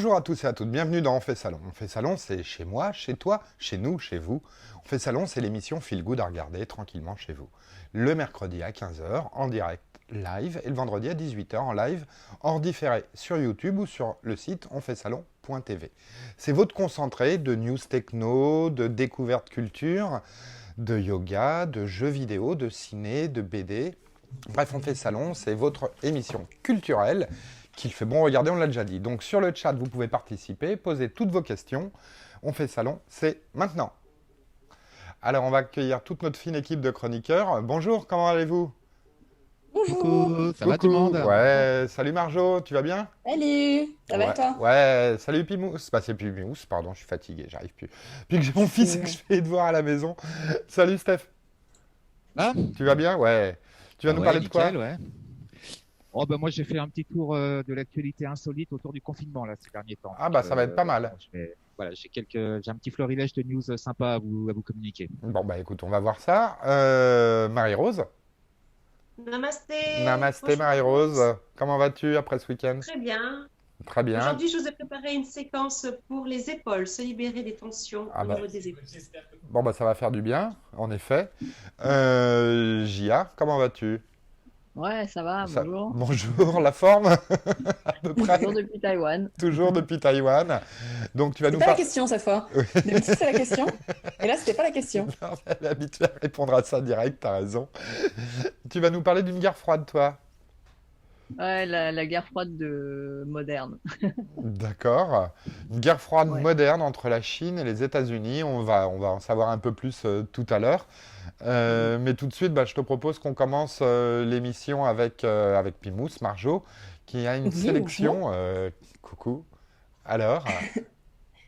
Bonjour à tous et à toutes, bienvenue dans On fait Salon. On fait Salon, c'est chez moi, chez toi, chez nous, chez vous. On fait Salon, c'est l'émission Feel Good à regarder tranquillement chez vous. Le mercredi à 15 heures en direct live et le vendredi à 18 heures en live, hors différé sur YouTube ou sur le site onfaitsalon.tv. C'est votre concentré de news techno, de découverte culture, de yoga, de jeux vidéo, de ciné, de BD. Bref, On fait Salon, c'est votre émission culturelle qu'il fait bon regarder, on l'a déjà dit. Donc sur le chat, vous pouvez participer, poser toutes vos questions. On fait Salon, c'est maintenant. Alors on va accueillir toute notre fine équipe de chroniqueurs. Bonjour, comment allez-vous? Bonjour. Coucou, ça va tout le Coucou, monde? ouais, salut Marjo, tu vas bien? Salut. Ça va et Ouais, toi? ouais, salut Pimous. Bah c'est Pimous, pardon, je suis fatigué, j'arrive plus. Puis que j'ai mon fils et que je fais les devoirs à la maison. Salut Steph, Ah, tu vas bien? Ouais. Tu vas bah nous ouais, parler de quoi? nickel, ouais. Oh bah moi j'ai fait un petit tour de l'actualité insolite autour du confinement là ces derniers temps. Ah bah ça va être pas Bon, mal. voilà, j'ai un petit florilège de news sympas à vous communiquer. Bon bah écoute, on va voir ça. Marie-Rose. Namasté, Namasté bonjour à Marie-Rose, tous. comment vas-tu après ce week-end? Très bien. Très bien. Aujourd'hui, je vous ai préparé une séquence pour les épaules, se libérer des tensions Ah au bah, niveau des épaules. bon bah ça va faire du bien, en effet. Gia, comment vas-tu? Ouais, ça va, bonjour. Bonjour, la forme, à peu près, Bonjour depuis Taïwan. toujours depuis Taïwan. Donc tu vas C'était nous pas la parler... question cette fois. D'habitude, c'est la question. Et là, c'était pas la question. Elle est habituée à répondre à ça direct, t'as raison. Tu vas nous parler d'une guerre froide, toi? Ouais, la guerre froide moderne. D'accord. Une guerre froide Ouais. moderne entre la Chine et les États-Unis. On va en savoir un peu plus tout à l'heure. Mhm. Mais tout de suite, bah, je te propose qu'on commence l'émission avec Pimous, Marjo, qui a une Oui, bonjour. sélection. Coucou. Alors,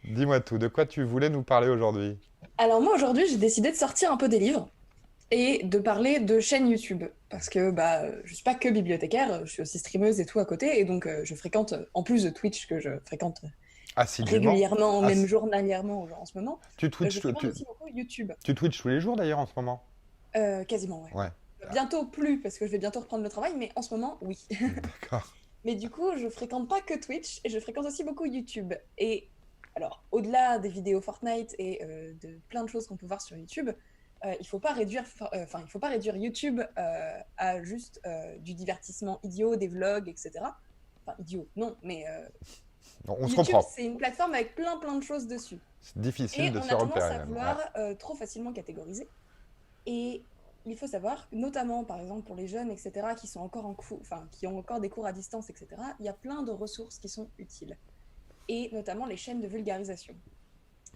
dis-moi tout. De quoi tu voulais nous parler aujourd'hui? Alors moi, aujourd'hui, j'ai décidé de sortir un peu des livres et de parler de chaînes YouTube. Parce que je suis pas que bibliothécaire, je suis aussi streameuse et tout à côté. Et donc, je fréquente, en plus de Twitch, que je fréquente Assidûment. régulièrement, même Ass- journalièrement en ce moment, tu, je twitch, fréquente tu, aussi beaucoup YouTube. tu twitches tous les jours d'ailleurs en ce moment? Quasiment, ouais. Ouais. Bientôt plus, parce que je vais bientôt reprendre le travail, mais en ce moment, oui. D'accord. Mais du coup, je fréquente pas que Twitch, et je fréquente aussi beaucoup YouTube. Et alors, au-delà des vidéos Fortnite et de plein de choses qu'on peut voir sur YouTube, il faut pas réduire YouTube à juste du divertissement idiot, des vlogs, etc. Enfin, idiot, non, mais Bon, on se YouTube, comprend. c'est une plateforme avec plein de choses dessus. C'est difficile Et de on se a tendance repérer à même. Ouais. vouloir trop facilement catégoriser. Et il faut savoir, notamment par exemple pour les jeunes, etc., qui sont encore qui ont encore des cours à distance, etc., il y a plein de ressources qui sont utiles, et notamment les chaînes de vulgarisation.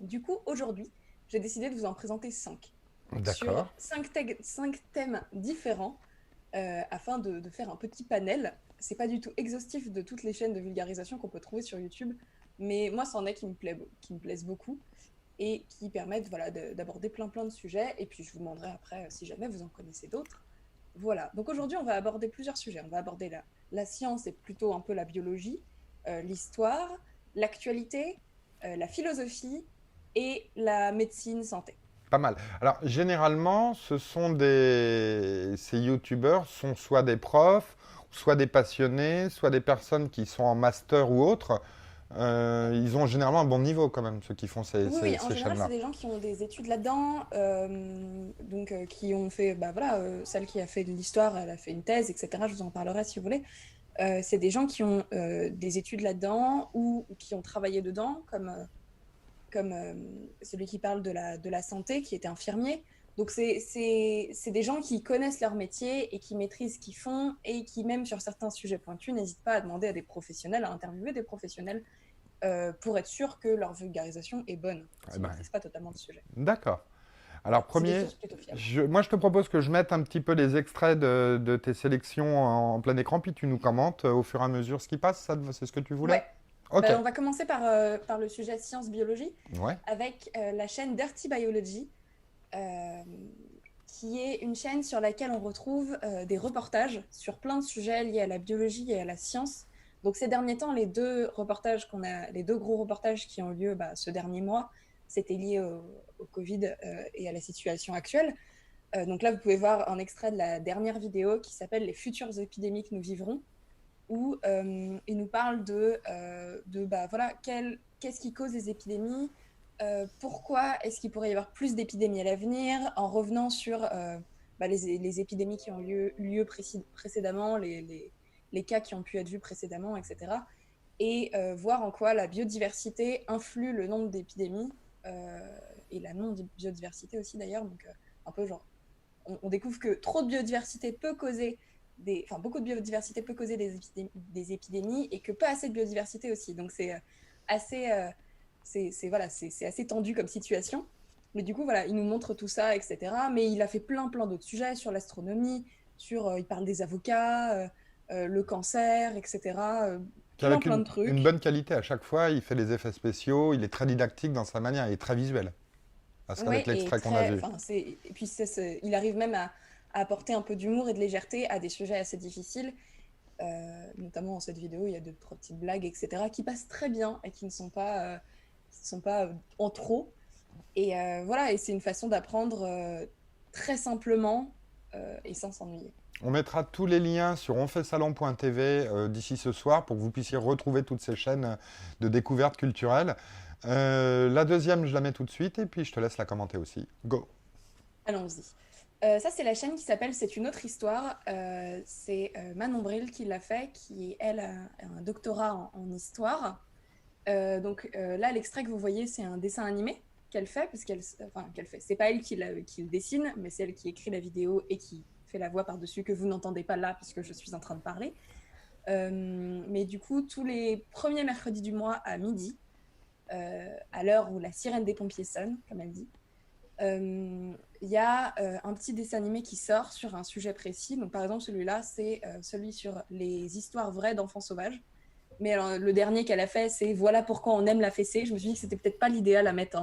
Du coup, aujourd'hui, j'ai décidé de vous en présenter 5 sur D'accord. 5 thèmes différents afin de faire un petit panel. C'est pas du tout exhaustif de toutes les chaînes de vulgarisation qu'on peut trouver sur YouTube, mais moi, c'en est qui me plaisent beaucoup et qui permettent voilà, d'aborder plein de sujets. Et puis je vous demanderai après si jamais vous en connaissez d'autres. Voilà, donc aujourd'hui on va aborder plusieurs sujets. On va aborder la science et plutôt un peu la biologie, l'histoire, l'actualité, la philosophie et la médecine santé. Pas mal. Alors, généralement, ces youtubeurs sont soit des profs, soit des passionnés, soit des personnes qui sont en master ou autre. Ils ont généralement un bon niveau quand même, ceux qui font Oui, en ces général, c'est chaînes-là. des gens qui ont des études là-dedans, qui ont fait, celle qui a fait de l'histoire, elle a fait une thèse, etc. Je vous en parlerai si vous voulez. C'est des gens qui ont des études là-dedans ou qui ont travaillé dedans, comme celui qui parle de la santé, qui était infirmier. Donc, c'est des gens qui connaissent leur métier et qui maîtrisent ce qu'ils font et qui, même sur certains sujets pointus, n'hésitent pas à demander à des professionnels, à interviewer des professionnels pour être sûr que leur vulgarisation est bonne, Eh s'ils ne ben, maîtrisent pas totalement le sujet. d'accord. Alors, Voilà, c'est des premier, sources plutôt fiables. moi je te propose que je mette un petit peu les extraits de tes sélections en plein écran, puis tu nous commentes au fur et à mesure ce qui passe. C'est ce que tu voulais? Ouais, Ok. on va commencer par le sujet science-biologie Ouais. avec la chaîne Dirty Biology, euh, qui est une chaîne sur laquelle on retrouve des reportages sur plein de sujets liés à la biologie et à la science. Donc ces derniers temps, les deux gros reportages qui ont eu lieu ce dernier mois, c'était lié au Covid et à la situation actuelle. Donc là, vous pouvez voir un extrait de la dernière vidéo qui s'appelle « Les futures épidémies que nous vivrons ». où il nous parle bah, voilà, qu'est-ce qui cause les épidémies, pourquoi est-ce qu'il pourrait y avoir plus d'épidémies à l'avenir, en revenant sur bah, les épidémies qui ont eu lieu précédemment, les cas qui ont pu être vus précédemment, etc. Et voir en quoi la biodiversité influe le nombre d'épidémies et la non-biodiversité aussi d'ailleurs. Donc un peu genre, on découvre que trop de biodiversité peut causer beaucoup de biodiversité peut causer des épidémies et que pas assez de biodiversité aussi. Donc c'est assez, voilà, c'est assez tendu comme situation. Mais du coup, voilà, il nous montre tout ça, etc. Mais il a fait plein d'autres sujets sur l'astronomie, il parle des avocats, le cancer, etc. Plein de trucs. Une bonne qualité à chaque fois, il fait les effets spéciaux, il est très didactique dans sa manière, il est très visuel. Parce qu'avec l'extrait qu'on a vu. Et puis il arrive même à apporter un peu d'humour et de légèreté à des sujets assez difficiles. Notamment dans cette vidéo, il y a 2-3 petites blagues, etc., qui passent très bien et qui ne sont pas, en trop. Et voilà, et c'est une façon d'apprendre très simplement et sans s'ennuyer. On mettra tous les liens sur onfaitsalon.tv d'ici ce soir pour que vous puissiez retrouver toutes ces chaînes de découverte culturelle. La deuxième, je la mets tout de suite et puis je te laisse la commenter aussi. Go. Allons-y. Ça, c'est la chaîne qui s'appelle C'est une autre histoire. C'est Manon Bril qui l'a fait, qui, elle, a un doctorat en histoire. Donc là, l'extrait que vous voyez, c'est un dessin animé qu'elle fait, parce qu'elle fait. C'est pas elle qui le dessine, mais c'est elle qui écrit la vidéo et qui fait la voix par-dessus, que vous n'entendez pas là, puisque je suis en train de parler. Mais du coup, tous les premiers mercredis du mois à midi, à l'heure où la sirène des pompiers sonne, comme elle dit, il y a un petit dessin animé qui sort sur un sujet précis. Donc, par exemple, celui-là, c'est celui sur les histoires vraies d'enfants sauvages. Mais alors, le dernier qu'elle a fait, c'est Voilà pourquoi on aime la fessée. Je me suis dit que c'était peut-être pas l'idéal à mettre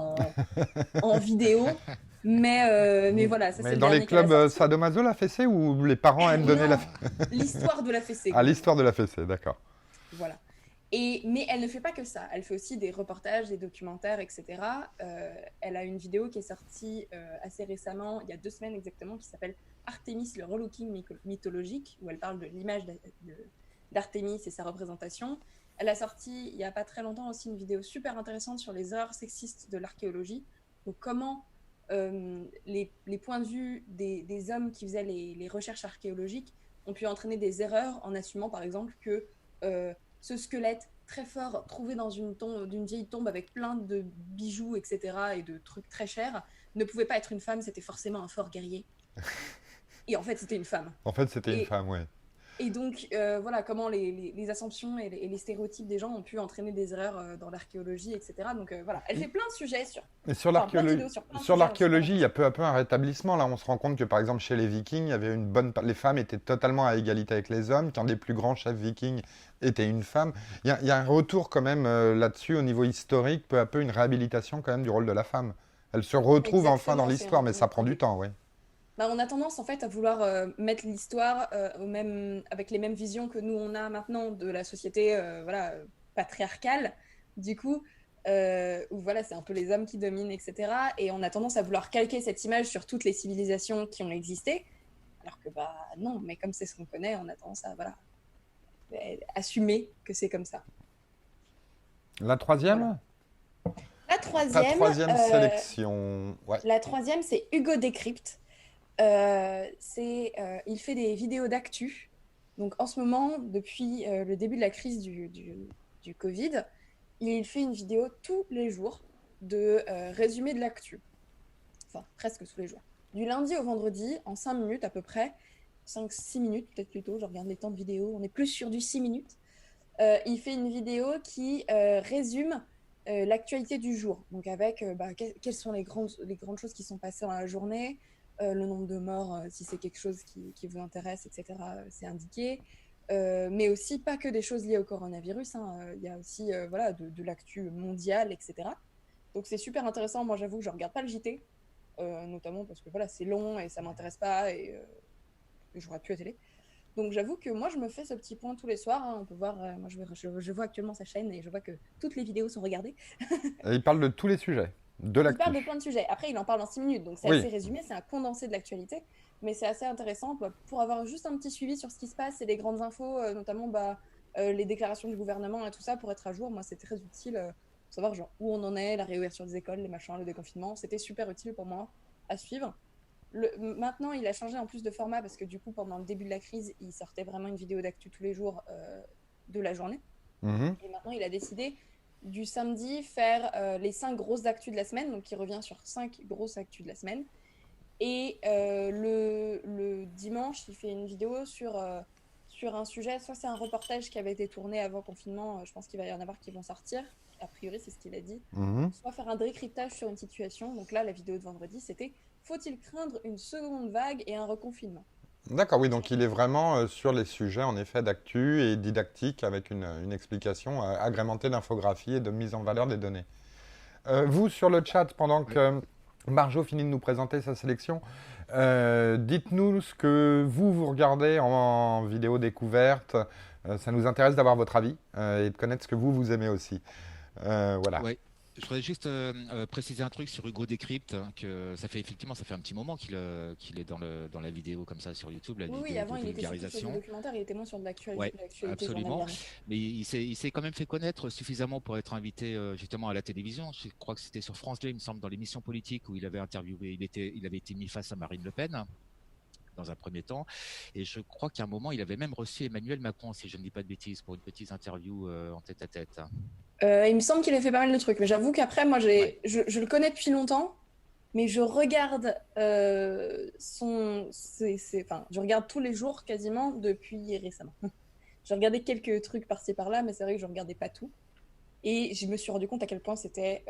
en vidéo. Mais voilà, ça, c'est le dans dernier les qu'elle a clubs sorti. sadomaso, la fessée, ou les parents aiment donner la L'histoire de la fessée. Ah, l'histoire de la fessée, d'accord. Voilà. Mais elle ne fait pas que ça. Elle fait aussi des reportages, des documentaires, etc. Elle a une vidéo qui est sortie assez récemment, il y a 2 semaines exactement, qui s'appelle Artémis, le relooking mythologique, où elle parle de l'image d'Artémis et sa représentation. Elle a sorti, il n'y a pas très longtemps, aussi une vidéo super intéressante sur les erreurs sexistes de l'archéologie. Donc comment les points de vue des hommes qui faisaient les recherches archéologiques ont pu entraîner des erreurs en assumant par exemple que ce squelette très fort trouvé dans d'une vieille tombe avec plein de bijoux, etc., et de trucs très chers, ne pouvait pas être une femme, c'était forcément un fort guerrier. Et en fait, c'était une femme. En fait, c'était une femme, ouais. Et donc, voilà, comment les assumptions et les stéréotypes des gens ont pu entraîner des erreurs dans l'archéologie, etc. Donc, voilà, elle fait plein de sujets sur l'archéologie, il y a peu à peu un rétablissement. Là, on se rend compte que, par exemple, chez les Vikings, il y avait les femmes étaient totalement à égalité avec les hommes, qu'un des plus grands chefs vikings était une femme. Il y a un retour quand même là-dessus au niveau historique, peu à peu une réhabilitation quand même du rôle de la femme. Elle se retrouve enfin dans l'histoire, mais ça prend du temps, oui. Bah, on a tendance en fait à vouloir mettre l'histoire avec les mêmes visions que nous on a maintenant de la société voilà, patriarcale, du coup, où voilà, c'est un peu les hommes qui dominent, etc. Et on a tendance à vouloir calquer cette image sur toutes les civilisations qui ont existé, alors que bah non, mais comme c'est ce qu'on connaît, on a tendance à voilà, assumer que c'est comme ça. La troisième ? Voilà. La troisième sélection. Ouais. La troisième, c'est Hugo Décrypte. Il fait des vidéos d'actu. Donc en ce moment, depuis le début de la crise du Covid, il fait une vidéo tous les jours de résumé de l'actu. Enfin, presque tous les jours. Du lundi au vendredi, en 5 minutes à peu près. 5-6 minutes, peut-être plutôt. Je regarde les temps de vidéo. On est plus sur du 6 minutes. Il fait une vidéo qui résume l'actualité du jour. Donc avec quelles sont les grandes choses qui sont passées dans la journée, le nombre de morts, si c'est quelque chose qui vous intéresse, etc., c'est indiqué. Mais aussi pas que des choses liées au coronavirus, hein. Il y a aussi voilà, de l'actu mondiale, etc. Donc c'est super intéressant. Moi, j'avoue que je ne regarde pas le JT, notamment parce que voilà, c'est long et ça ne m'intéresse pas et je ne regarde plus la télé. Donc j'avoue que moi, je me fais ce petit point tous les soirs, hein. On peut voir, moi je vois actuellement sa chaîne et je vois que toutes les vidéos sont regardées. Et il parle de tous les sujets. Il parle de plein de sujets. Après, il en parle en 6 minutes, donc c'est assez résumé, c'est un condensé de l'actualité, mais c'est assez intéressant pour avoir juste un petit suivi sur ce qui se passe et des grandes infos, notamment les déclarations du gouvernement et tout ça pour être à jour. Moi, c'est très utile pour savoir genre, où on en est, la réouverture des écoles, les machins, le déconfinement. C'était super utile pour moi à suivre. Maintenant, il a changé en plus de format parce que du coup, pendant le début de la crise, il sortait vraiment une vidéo d'actu tous les jours de la journée. Et maintenant, il a décidé du samedi faire les 5 grosses actus de la semaine, donc il revient sur 5 grosses actus de la semaine. Et le dimanche, il fait une vidéo sur un sujet, soit c'est un reportage qui avait été tourné avant confinement, je pense qu'il va y en avoir qui vont sortir, a priori c'est ce qu'il a dit, soit faire un décryptage sur une situation. Donc là, la vidéo de vendredi, c'était « Faut-il craindre une seconde vague et un reconfinement ?» D'accord, oui, donc il est vraiment sur les sujets, en effet, d'actu et didactique, avec une explication agrémentée d'infographie et de mise en valeur des données. Vous, sur le chat, pendant que Marjo finit de nous présenter sa sélection, dites-nous ce que vous regardez en vidéo découverte. Ça nous intéresse d'avoir votre avis et de connaître ce que vous aimez aussi. Voilà. Ouais. Je voudrais juste préciser un truc sur Hugo Décrypte, que ça fait un petit moment qu'il est dans la vidéo comme ça sur YouTube, la vidéo avant de il était surtout sur vulgarisation. du documentaire, il était moins sur de l'actualité. Ouais, absolument. Mais il s'est quand même fait connaître suffisamment pour être invité justement à la télévision. Je crois que c'était sur France 2, il me semble, dans l'émission politique où il avait interviewé, il avait été mis face à Marine Le Pen dans un premier temps. Et je crois qu'à un moment, il avait même reçu Emmanuel Macron, si je ne dis pas de bêtises, pour une petite interview en tête-à-tête. Il me semble qu'il a fait pas mal de trucs, mais j'avoue qu'après, moi, je le connais depuis longtemps, mais je regarde je regarde tous les jours quasiment depuis récemment. J'ai regardé quelques trucs par-ci par-là, mais c'est vrai que je regardais pas tout. Et je me suis rendu compte à quel point c'était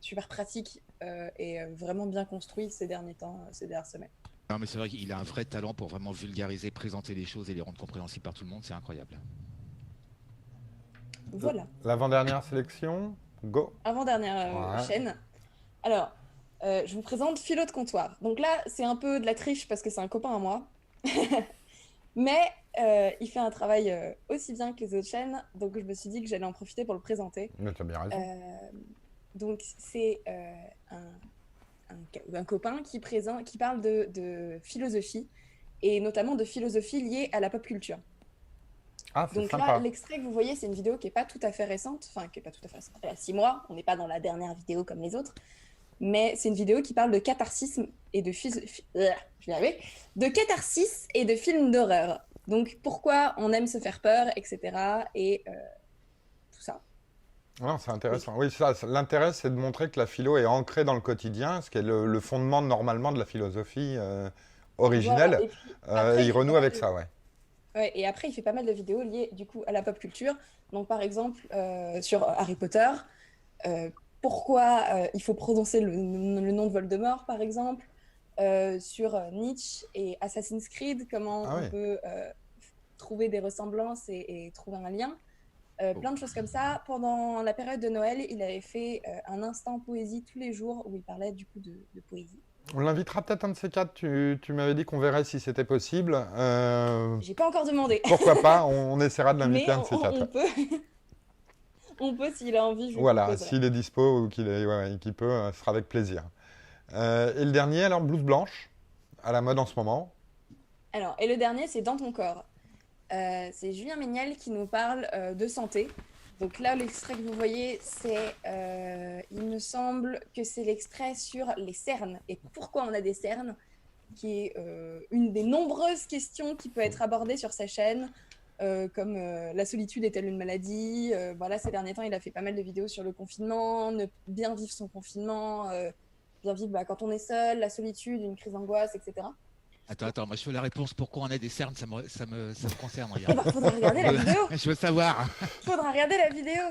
super pratique et vraiment bien construit ces derniers temps, ces dernières semaines. Non, mais c'est vrai qu'il a un vrai talent pour vraiment vulgariser, présenter les choses et les rendre compréhensibles par tout le monde. C'est incroyable. Voilà. L'avant-dernière sélection, go. Avant-dernière chaîne. Alors, je vous présente Philo de comptoir. Donc là, c'est un peu de la triche parce que c'est un copain à moi. Mais il fait un travail aussi bien que les autres chaînes. Donc je me suis dit que j'allais en profiter pour le présenter. Mais tu as bien raison. Donc c'est un copain qui parle de philosophie et notamment de philosophie liée à la pop culture. Ah, c'est donc sympa. là, l'extrait que vous voyez, c'est une vidéo qui n'est pas tout à fait récente, elle a 6 mois, on n'est pas dans la dernière vidéo comme les autres, mais c'est une vidéo qui parle de catharsis et de catharsis et de films d'horreur. Donc pourquoi on aime se faire peur, etc. Et tout ça. Non, c'est intéressant. Oui, l'intérêt, c'est de montrer que la philo est ancrée dans le quotidien, ce qui est le fondement normalement de la philosophie originelle. Voilà. Et puis, après, il renoue avec ça, ouais. Ouais, et après, il fait pas mal de vidéos liées du coup à la pop culture. Donc, par exemple, sur Harry Potter, pourquoi il faut prononcer le nom de Voldemort, par exemple, sur Nietzsche et Assassin's Creed, comment on peut trouver des ressemblances et trouver un lien. Plein de choses comme ça. Pendant la période de Noël, il avait fait un instant poésie tous les jours où il parlait du coup de poésie. On l'invitera peut-être un de ces quatre. Tu m'avais dit qu'on verrait si c'était possible. J'ai pas encore demandé. Pourquoi pas, on essaiera de l'inviter un de ces quatre. On peut. On peut s'il a envie. Voilà, s'il est dispo ou qu'il peut, ce sera avec plaisir. Et le dernier, alors, blouse blanche, à la mode en ce moment. Alors, et le dernier, c'est Dans ton corps. C'est Julien Méniel qui nous parle de santé. Donc là, l'extrait que vous voyez, il me semble que c'est l'extrait sur les cernes et pourquoi on a des cernes, qui est une des nombreuses questions qui peut être abordée sur sa chaîne, comme la solitude est-elle une maladie. Voilà, ces derniers temps, il a fait pas mal de vidéos sur le confinement, bien vivre son confinement, bien vivre quand on est seul, la solitude, une crise d'angoisse, etc. Attends, moi je veux la réponse. Pourquoi on a des cernes, ça me concerne. Faudra regarder la vidéo. Je veux savoir. Faudra regarder la vidéo.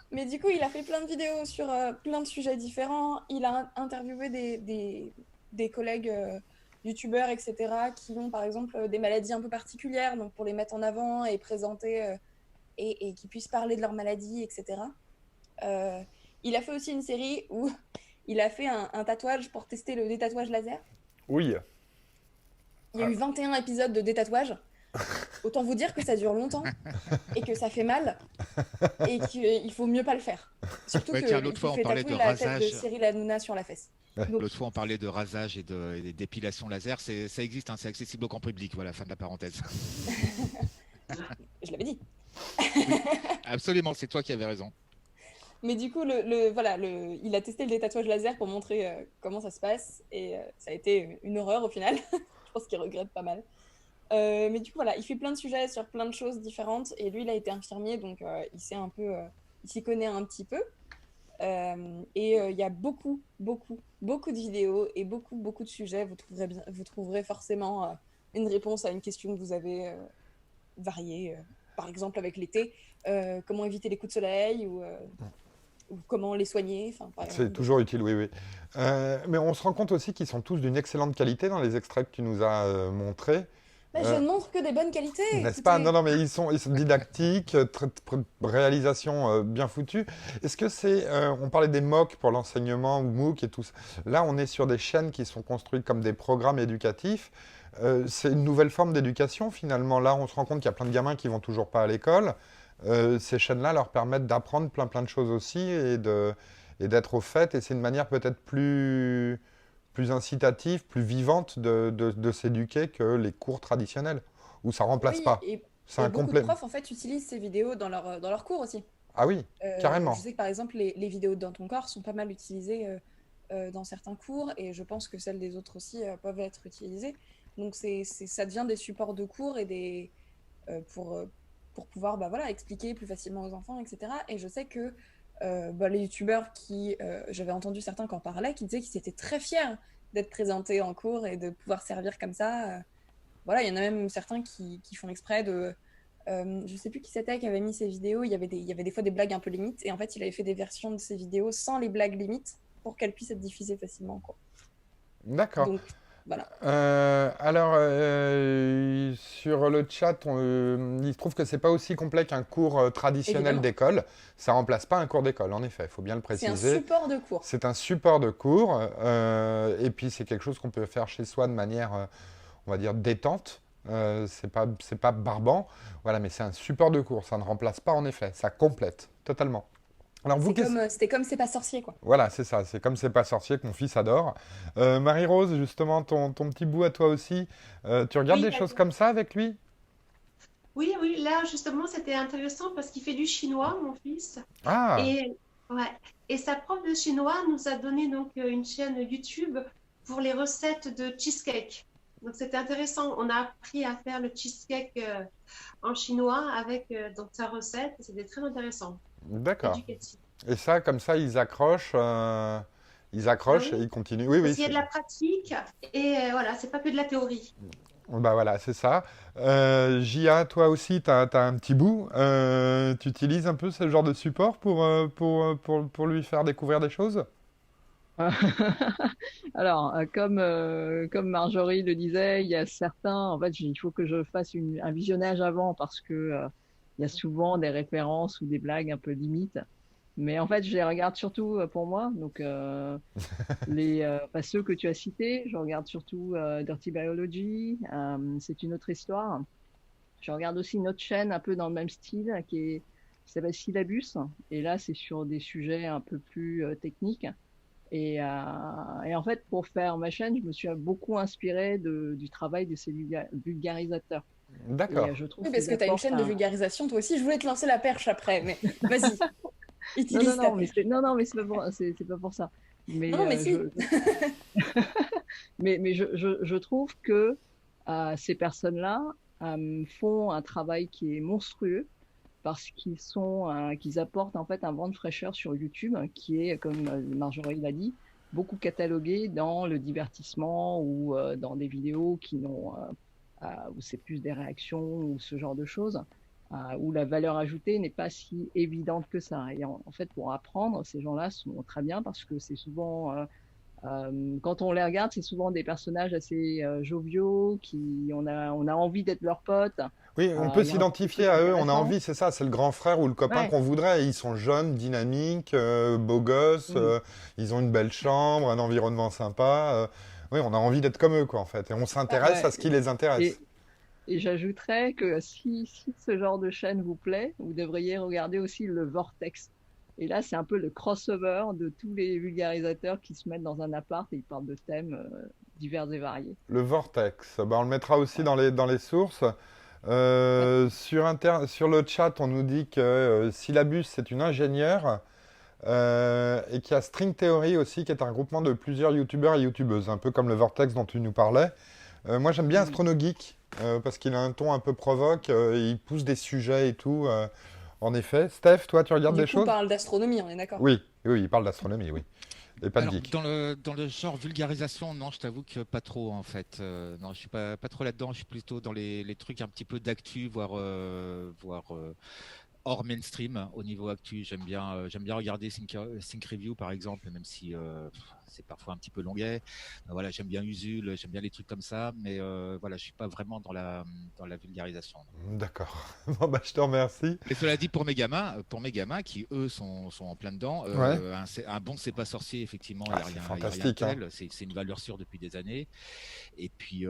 Mais du coup, il a fait plein de vidéos sur plein de sujets différents. Il a interviewé des collègues youtubeurs, etc., qui ont par exemple des maladies un peu particulières, donc pour les mettre en avant et présenter et qui puissent parler de leur maladie, etc. Il a fait aussi une série où il a fait un tatouage pour tester le détatouage laser. Oui. Il y a eu 21 épisodes de détatouage. Autant vous dire que ça dure longtemps et que ça fait mal et qu'il faut mieux pas le faire. Surtout qu'il fait tatouer la tête de Cyril Hanouna sur la fesse. Donc, l'autre fois, on parlait de rasage et d'épilation laser. Ça existe, hein, c'est accessible au grand public. Voilà, fin de la parenthèse. Je l'avais dit. Oui, absolument, c'est toi qui avais raison. Mais du coup, voilà, il a testé le détatouage laser pour montrer comment ça se passe. Et ça a été une horreur au final. Je pense qu'il regrette pas mal. Mais du coup, voilà, il fait plein de sujets sur plein de choses différentes. Et lui, il a été infirmier, donc il s'y connaît un petit peu. Il y a beaucoup de vidéos et beaucoup de sujets. Vous trouverez forcément une réponse à une question que vous avez variée. Par exemple, avec l'été, comment éviter les coups de soleil ou comment les soigner. Enfin, par C'est exemple. toujours utile, oui, oui. Mais on se rend compte aussi qu'ils sont tous d'une excellente qualité dans les extraits que tu nous as montrés. Mais je ne montre que des bonnes qualités. N'est-ce pas? Écoutez. Non, non, mais ils sont didactiques, réalisation bien foutue. Est-ce que on parlait des MOOC pour l'enseignement ou MOOC et tout ça. Là, on est sur des chaînes qui sont construites comme des programmes éducatifs. C'est une nouvelle forme d'éducation finalement. Là, on se rend compte qu'il y a plein de gamins qui vont toujours pas à l'école. Ces chaînes-là leur permettent d'apprendre plein de choses aussi et d'être au fait. Et c'est une manière peut-être plus incitative, plus vivante de s'éduquer que les cours traditionnels, où ça remplace Oui, pas. C'est et un beaucoup de complet. profs en fait utilisent ces vidéos dans leurs cours aussi. Ah oui, carrément. Je sais que par exemple les vidéos dans ton corps sont pas mal utilisées dans certains cours et je pense que celles des autres aussi peuvent être utilisées. Donc ça devient des supports de cours et pour pouvoir bah, voilà, expliquer plus facilement aux enfants, etc. Et je sais que bah, les youtubeurs j'avais entendu certains qui en parlaient, qui disaient qu'ils étaient très fiers d'être présentés en cours et de pouvoir servir comme ça. Voilà, il y en a même certains qui font exprès de... je sais plus qui c'était qui avait mis ces vidéos, il y avait des fois des blagues un peu limites, et en fait il avait fait des versions de ces vidéos sans les blagues limites pour qu'elles puissent être diffusées facilement, quoi. D'accord. Donc voilà. Alors, sur le chat, il se trouve que c'est pas aussi complet qu'un cours traditionnel Évidemment. d'école. Ça remplace pas un cours d'école, en effet, il faut bien le C'est un préciser. support de cours. C'est un support de cours, et puis c'est quelque chose qu'on peut faire chez soi de manière, on va dire, détente. C'est pas barbant, voilà, mais c'est un support de cours. Ça ne remplace pas, en effet, ça complète totalement. Alors vous, C'était comme C'est pas sorcier, quoi. voilà, c'est ça. C'est comme C'est pas sorcier que mon fils adore. Marie-Rose, justement, ton petit bout à toi aussi. Tu regardes Oui, des choses comme ça avec lui? oui, oui, là justement c'était intéressant parce qu'il fait du chinois, mon fils. Ah, Et, ouais. Et sa prof de chinois nous a donné donc une chaîne YouTube pour les recettes de cheesecake. Donc c'était intéressant. On a appris à faire le cheesecake en chinois avec donc sa recette. C'était très intéressant, d'accord. éducatif. Et ça, comme ça, ils Ah accrochent et oui, ils continuent. Oui, parce oui, qu'il y a de la pratique et voilà, c'est pas que de la théorie. bah voilà, c'est ça. Gia, toi aussi, tu as un petit bout. Tu utilises un peu ce genre de support pour lui faire découvrir des choses? Alors, comme Marjorie le disait, il y a certains, en fait, il faut que je fasse un visionnage avant parce que il y a souvent des références ou des blagues un peu limites. Mais en fait, je les regarde surtout pour moi. Donc, pas ceux que tu as cités, je regarde surtout Dirty Biology, c'est une autre histoire. Je regarde aussi une autre chaîne un peu dans le même style qui s'appelle Syllabus. Et là, c'est sur des sujets un peu plus techniques. Et en fait, pour faire ma chaîne, je me suis beaucoup inspirée du travail de ces vulgarisateurs. Et D'accord. je trouve Oui, parce qu'ils que tu as une apportent chaîne de vulgarisation, toi aussi. Je voulais te lancer la perche après, mais vas-y, Non, non, utilise ta non, mais perche. c'est pas c'est pas pour ça. Non, Mais, non, mais si. je trouve que ces personnes-là font un travail qui est monstrueux parce qu'ils apportent en fait un vent de fraîcheur sur YouTube qui est, comme Marjorie l'a dit, beaucoup catalogué dans le divertissement ou dans des vidéos où c'est plus des réactions ou ce genre de choses, où la valeur ajoutée n'est pas si évidente que ça. Et en fait, pour apprendre, ces gens-là sont très bien parce que c'est souvent quand on les regarde, c'est souvent des personnages assez joviaux, on a envie d'être leurs potes. Oui, on peut Il y a un côté s'identifier à eux, on a intéressant. envie, c'est ça, c'est le grand frère ou le copain Ouais. qu'on voudrait. Ils sont jeunes, dynamiques, beaux gosses, Mm. ils ont une belle chambre, un environnement sympa. Oui, on a envie d'être comme eux, quoi, en fait. Et on s'intéresse à Ouais. ce qui les intéresse. Et, et j'ajouterais que si ce genre de chaîne vous plaît, vous devriez regarder aussi le Vortex. Et là, c'est un peu le crossover de tous les vulgarisateurs qui se mettent dans un appart et ils parlent de thèmes divers et variés. Le vortex, bah, on le mettra aussi Ouais. dans les sources. Sur le chat, on nous dit que Syllabus, c'est une ingénieure et qu'il y a String Theory aussi, qui est un groupement de plusieurs youtubeurs et youtubeuses, un peu comme le Vortex dont tu nous parlais. Moi, j'aime bien Astronogeek parce qu'il a un ton un peu provoque, il pousse des sujets et tout. En effet. Steph, toi, tu regardes des choses? On parle d'astronomie, on est d'accord. Oui, il parle d'astronomie, oui. Et pas de Alors, geek. dans le genre vulgarisation, non, je t'avoue que pas trop en fait. Non, je suis pas trop là-dedans. Je suis plutôt dans les trucs un petit peu d'actu, voire hors mainstream au niveau actu. J'aime bien regarder Think Review par exemple, même si c'est parfois un petit peu longuet. Voilà, j'aime bien Usul, j'aime bien les trucs comme ça, mais voilà, je suis pas vraiment dans la vulgarisation. D'accord. Bon, bah, je te remercie. Et cela dit, pour mes gamins qui eux sont en plein dedans, Ouais. un bon c'est pas sorcier effectivement, Ah, il c'est y a rien fantastique, de tel, c'est une valeur sûre depuis des années. Et puis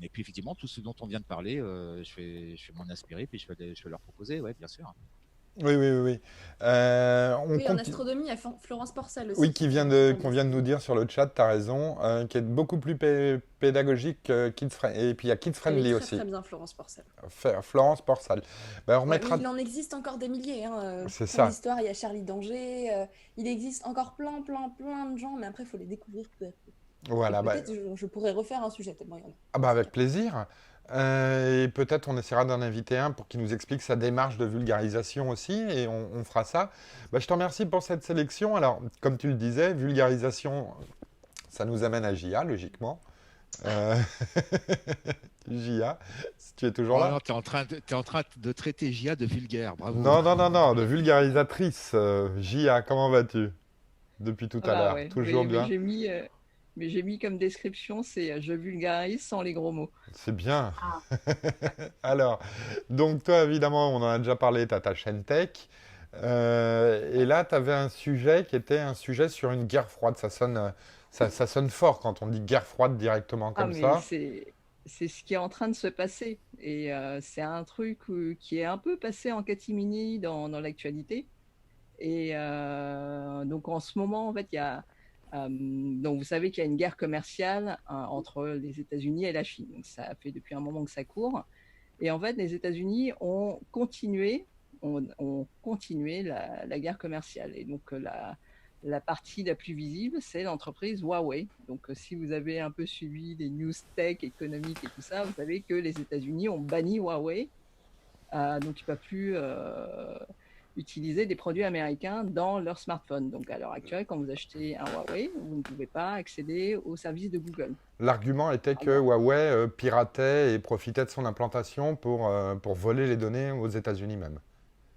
effectivement tout ce dont on vient de parler, je vais m'en inspirer puis je vais leur proposer, ouais, bien sûr. Oui. Oui, en Continue. astronomie, il y a Florence Porcel aussi. Oui, qui qu'on fait vient de nous dire sur le chat, tu as raison, qui est beaucoup plus pédagogique que Kids Friendly. Et puis il y a Kids Elle Friendly est aussi. très bien, Florence Porcel. Florence Porsal. Ben, on Ouais, remettra... mais il en existe encore des milliers. C'est Pour ça. l'histoire, il y a Charlie Danger. Il existe encore plein de gens, mais après, il faut les découvrir peu à peu. Voilà. Et peut-être je pourrais refaire un sujet tellement il y en a. Ah bah avec plaisir. Et peut-être on essaiera d'en inviter un pour qu'il nous explique sa démarche de vulgarisation aussi, et on fera ça. Bah, je te remercie pour cette sélection. Alors, comme tu le disais, vulgarisation, ça nous amène à JA, logiquement. JA, si tu es toujours là. Non, t'es en train de traiter JA de vulgaire, bravo. Non, de vulgarisatrice. JA, comment vas-tu? Depuis tout à Ah l'heure. ouais, Toujours bien. mais j'ai mis comme description, c'est je vulgarise sans les gros mots. C'est bien. Ah. Alors, donc toi, évidemment, on en a déjà parlé, tu as ta chaîne tech. Et là, tu avais un sujet qui était un sujet sur une guerre froide. Ça sonne fort quand on dit guerre froide directement Ah, comme mais ça. c'est ce qui est en train de se passer. Et c'est un truc qui est un peu passé en catimini dans l'actualité. Et donc en ce moment, en fait, il y a donc vous savez qu'il y a une guerre commerciale entre les États-Unis et la Chine. Donc ça fait depuis un moment que ça court. Et en fait, les États-Unis ont continué la guerre commerciale. Et donc la partie la plus visible, c'est l'entreprise Huawei. Donc si vous avez un peu suivi les news tech économiques et tout ça, vous savez que les États-Unis ont banni Huawei. Donc tu ne peux plus utiliser des produits américains dans leur smartphone. Donc à l'heure actuelle, quand vous achetez un Huawei, vous ne pouvez pas accéder aux services de Google. L'argument était que Huawei piratait et profitait de son implantation pour voler les données aux États-Unis même.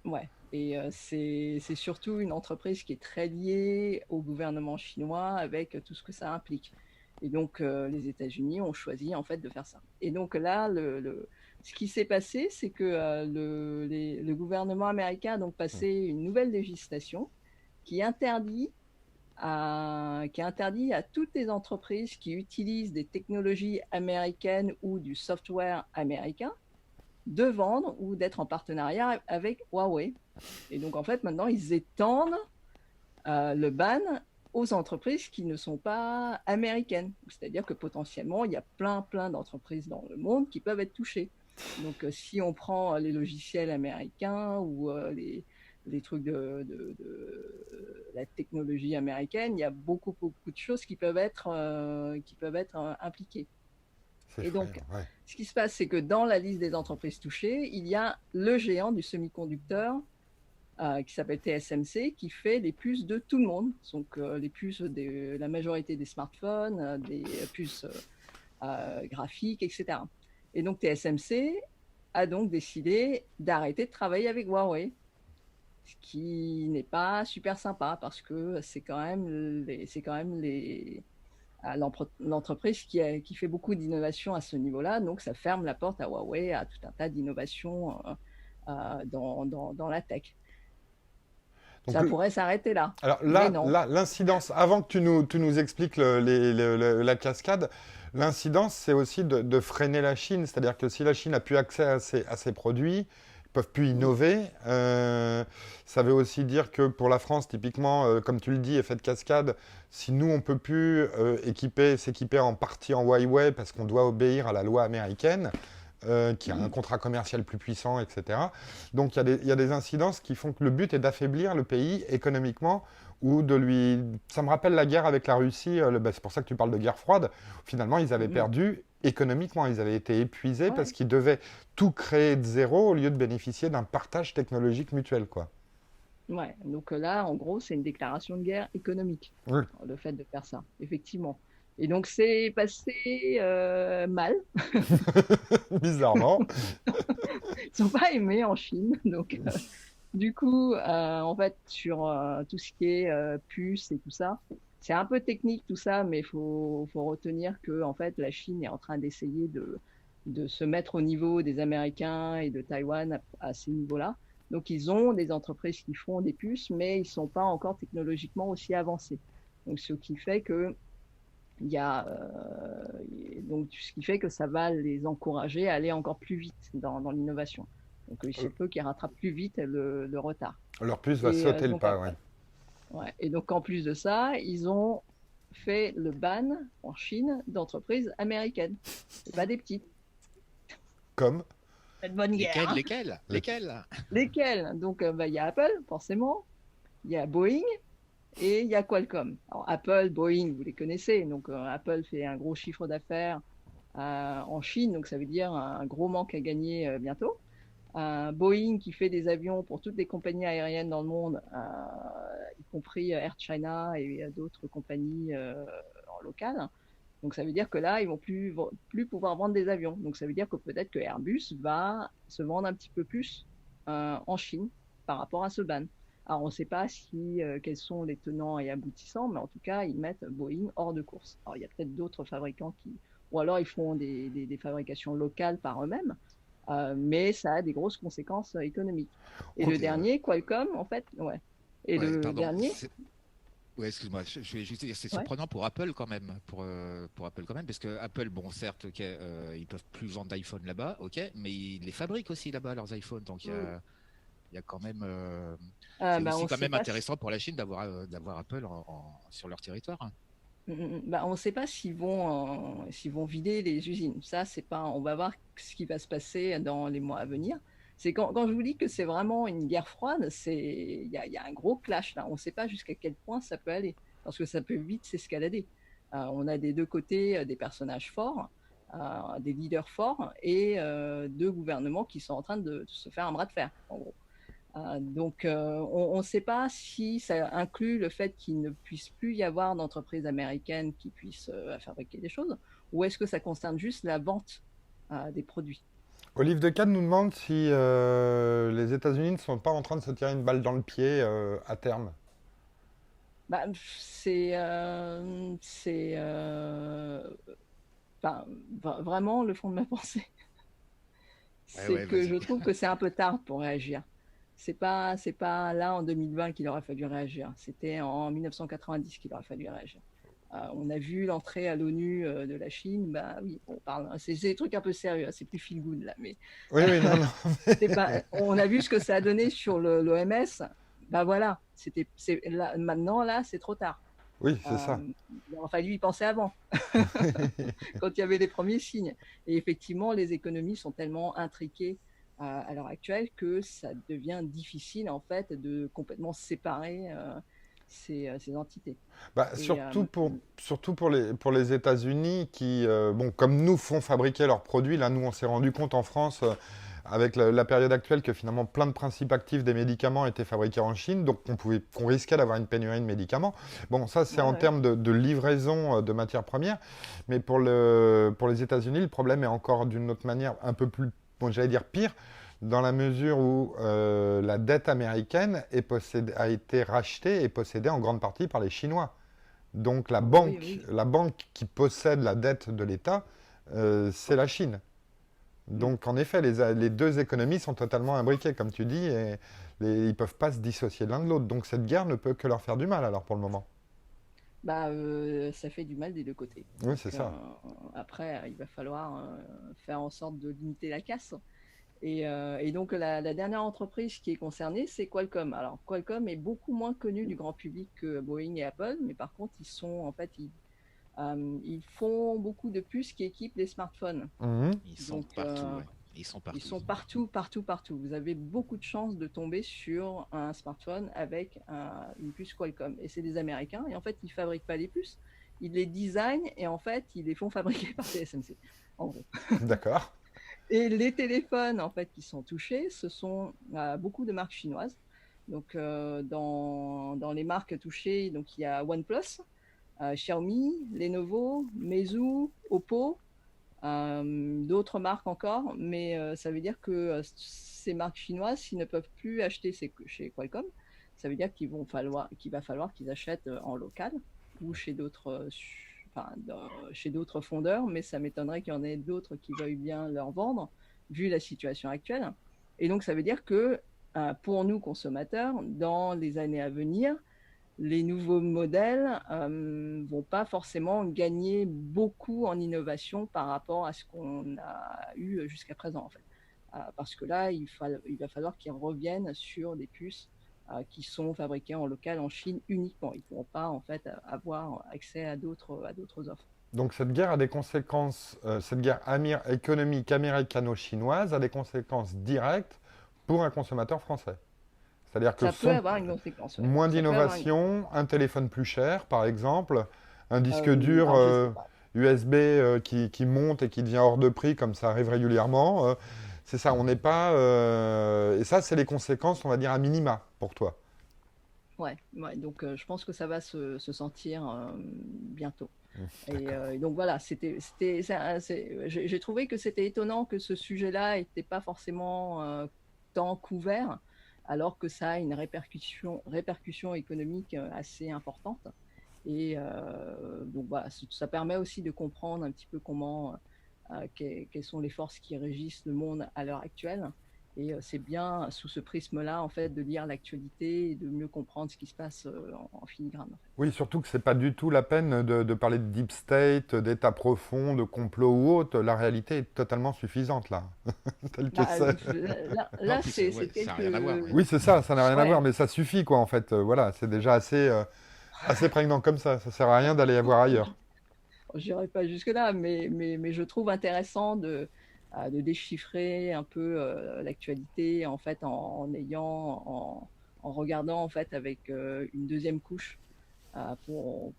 Ouais, et c'est surtout une entreprise qui est très liée au gouvernement chinois avec tout ce que ça implique. Et donc les États-Unis ont choisi en fait de faire ça. Et donc là, ce qui s'est passé, c'est que le gouvernement américain a donc passé une nouvelle législation qui interdit à toutes les entreprises qui utilisent des technologies américaines ou du software américain de vendre ou d'être en partenariat avec Huawei. Et donc en fait, maintenant, ils étendent le ban aux entreprises qui ne sont pas américaines. C'est-à-dire que potentiellement, il y a plein d'entreprises dans le monde qui peuvent être touchées. Donc si on prend les logiciels américains ou les trucs de la technologie américaine, il y a beaucoup de choses qui peuvent être impliquées. Et donc, ce qui se passe, c'est que dans la liste des entreprises touchées, il y a le géant du semi-conducteur qui s'appelle TSMC, qui fait les puces de tout le monde. Donc, les puces de la majorité des smartphones, des puces graphiques, etc. Et donc, TSMC a donc décidé d'arrêter de travailler avec Huawei, ce qui n'est pas super sympa parce que c'est quand même l'entreprise qui fait beaucoup d'innovation à ce niveau-là. Donc, ça ferme la porte à Huawei, à tout un tas d'innovations dans la tech. Donc, ça pourrait s'arrêter là. Alors là, l'incidence, avant que tu nous expliques la cascade, l'incidence, c'est aussi de freiner la Chine. C'est-à-dire que si la Chine n'a plus accès à ces produits, ils ne peuvent plus innover. Ça veut aussi dire que pour la France, typiquement, comme tu le dis, effet de cascade, si nous, on ne peut plus s'équiper en partie en Huawei parce qu'on doit obéir à la loi américaine, qui a un contrat commercial plus puissant, etc. Donc il y a des incidences qui font que le but est d'affaiblir le pays économiquement ou de lui... Ça me rappelle la guerre avec la Russie, c'est pour ça que tu parles de guerre froide. Finalement, ils avaient perdu économiquement, ils avaient été épuisés parce qu'ils devaient tout créer de zéro au lieu de bénéficier d'un partage technologique mutuel, quoi. Ouais, donc là, en gros, c'est une déclaration de guerre économique, Oui. le fait de faire ça, effectivement. Et donc, c'est passé mal. Bizarrement. Ils sont pas aimés en Chine. Donc, du coup, en fait, sur tout ce qui est puces et tout ça, c'est un peu technique tout ça, mais faut retenir que en fait, la Chine est en train d'essayer de se mettre au niveau des Américains et de Taïwan à ces niveaux-là. Donc, ils ont des entreprises qui font des puces, mais ils ne sont pas encore technologiquement aussi avancés. Donc, ce qui fait que il y a donc ce qui fait que ça va les encourager à aller encore plus vite dans l'innovation. Donc, il se peut qu'ils rattrapent plus vite le retard. Leur puce va Et sauter le donc, pas, ouais. ouais. Et donc, en plus de ça, ils ont fait le ban en Chine d'entreprises américaines. C'est pas des petites. Comme Cette bonne guerre. Lesquelles? Donc, il y a Apple, forcément. Il y a Boeing et il y a Qualcomm. Alors, Apple, Boeing, vous les connaissez. Donc, Apple fait un gros chiffre d'affaires en Chine. Donc, ça veut dire un gros manque à gagner bientôt. Boeing qui fait des avions pour toutes les compagnies aériennes dans le monde, y compris Air China et d'autres compagnies en local. Donc ça veut dire que là, ils vont plus pouvoir vendre des avions. Donc ça veut dire que peut-être que Airbus va se vendre un petit peu plus en Chine par rapport à ce ban. Alors on ne sait pas quels sont les tenants et aboutissants, mais en tout cas, ils mettent Boeing hors de course. Alors il y a peut-être d'autres fabricants ou alors ils font des fabrications locales par eux-mêmes. Mais ça a des grosses conséquences économiques. Et le dernier, Qualcomm, en fait, ouais. Et le dernier. Ouais, excuse-moi, je vais juste dire, c'est surprenant pour Apple quand même, pour Apple quand même, parce que Apple, bon, certes, okay, ils peuvent plus vendre d'iPhone là-bas, ok, mais ils les fabriquent aussi là-bas leurs iPhones, donc il y a quand même, c'est aussi quand même intéressant pour la Chine d'avoir Apple sur leur territoire. Hein. On ne sait pas s'ils vont vider les usines. Ça, c'est pas. On va voir ce qui va se passer dans les mois à venir. C'est quand je vous dis que c'est vraiment une guerre froide, il y a un gros clash là. On ne sait pas jusqu'à quel point ça peut aller, parce que ça peut vite s'escalader. On a des deux côtés des personnages forts, des leaders forts et deux gouvernements qui sont en train de se faire un bras de fer, en gros. Donc, on ne sait pas si ça inclut le fait qu'il ne puisse plus y avoir d'entreprises américaines qui puissent fabriquer des choses, ou est-ce que ça concerne juste la vente des produits. Olive de Cannes nous demande si les États-Unis ne sont pas en train de se tirer une balle dans le pied à terme. C'est vraiment le fond de ma pensée. C'est que je trouve que c'est un peu tard pour réagir. C'est pas là en 2020 qu'il aurait fallu réagir. C'était en 1990 qu'il aurait fallu réagir. On a vu l'entrée à l'ONU de la Chine. Oui, on parle. C'est des trucs un peu sérieux. C'est plus feel good là, mais. Oui, non. On a vu ce que ça a donné sur l'OMS. Voilà. Maintenant là, c'est trop tard. Oui, c'est ça. Il aurait fallu y penser avant, quand il y avait les premiers signes. Et effectivement, les économies sont tellement intriquées à l'heure actuelle que ça devient difficile en fait de complètement séparer ces entités. Surtout pour les États-Unis qui, comme nous, font fabriquer leurs produits. Là, nous, on s'est rendu compte en France, avec la période actuelle, que finalement, plein de principes actifs des médicaments étaient fabriqués en Chine, donc qu'on risquait d'avoir une pénurie de médicaments. Bon, ça, c'est en termes de livraison de matières premières. Mais pour les États-Unis, le problème est encore d'une autre manière un peu plus, j'allais dire pire, dans la mesure où la dette américaine a été rachetée et possédée en grande partie par les Chinois. Donc la banque qui possède la dette de l'État, c'est la Chine. Donc en effet, les deux économies sont totalement imbriquées, comme tu dis, et ils ne peuvent pas se dissocier l'un de l'autre. Donc cette guerre ne peut que leur faire du mal, alors, pour le moment. Ça fait du mal des deux côtés. Oui, c'est ça. Après, il va falloir faire en sorte de limiter la casse. Et donc, la dernière entreprise qui est concernée, c'est Qualcomm. Alors, Qualcomm est beaucoup moins connu du grand public que Boeing et Apple, mais par contre, ils font beaucoup de puces qui équipent les smartphones. Ils sont Donc, partout, ouais. Ils sont partout. ils sont partout, partout, partout. Vous avez beaucoup de chances de tomber sur un smartphone avec une puce Qualcomm. Et c'est des Américains. Et en fait, ils ne fabriquent pas les puces. Ils les designent et en fait, ils les font fabriquer par TSMC. En gros. D'accord. Et les téléphones en fait qui sont touchés, ce sont beaucoup de marques chinoises. Donc dans les marques touchées, donc il y a OnePlus, Xiaomi, Lenovo, Meizu, Oppo, d'autres marques encore, mais ça veut dire que ces marques chinoises, s'ils ne peuvent plus acheter chez Qualcomm, ça veut dire qu'il va falloir qu'ils achètent en local ou chez d'autres fondeurs, mais ça m'étonnerait qu'il y en ait d'autres qui veuillent bien leur vendre, vu la situation actuelle. Et donc, ça veut dire que pour nous, consommateurs, dans les années à venir, les nouveaux modèles vont pas forcément gagner beaucoup en innovation par rapport à ce qu'on a eu jusqu'à présent, en fait. Parce que là, il va falloir qu'ils reviennent sur des puces qui sont fabriqués en local en Chine uniquement. Ils ne pourront pas en fait avoir accès à d'autres offres. Donc cette guerre a des conséquences, cette guerre économique américano-chinoise a des conséquences directes pour un consommateur français. C'est-à-dire que ça peut avoir une conséquence. Moins d'innovation, un téléphone plus cher par exemple, un disque dur USB qui monte et qui devient hors de prix comme ça arrive régulièrement. C'est ça, on n'est pas... Et ça, c'est les conséquences, on va dire, à minima pour toi. Ouais, donc je pense que ça va se sentir bientôt. Et donc voilà, j'ai trouvé que c'était étonnant que ce sujet-là n'était pas forcément tant couvert, alors que ça a une répercussion économique assez importante. Et donc voilà, ça permet aussi de comprendre un petit peu quelles sont les forces qui régissent le monde à l'heure actuelle. Et c'est bien sous ce prisme-là, en fait, de lire l'actualité et de mieux comprendre ce qui se passe en filigrane. En fait. Oui, surtout que ce n'est pas du tout la peine de parler de deep state, d'état profond, de complot ou autre. La réalité est totalement suffisante, là. Telle que là c'est quelques... Ça n'a rien à voir. Oui, c'est ça n'a rien à voir, mais ça suffit, quoi, en fait. Voilà, c'est déjà assez prégnant comme ça. Ça ne sert à rien d'aller voir ailleurs. Je n'irai pas jusque-là, mais je trouve intéressant de déchiffrer un peu l'actualité en fait en regardant en fait avec une deuxième couche pour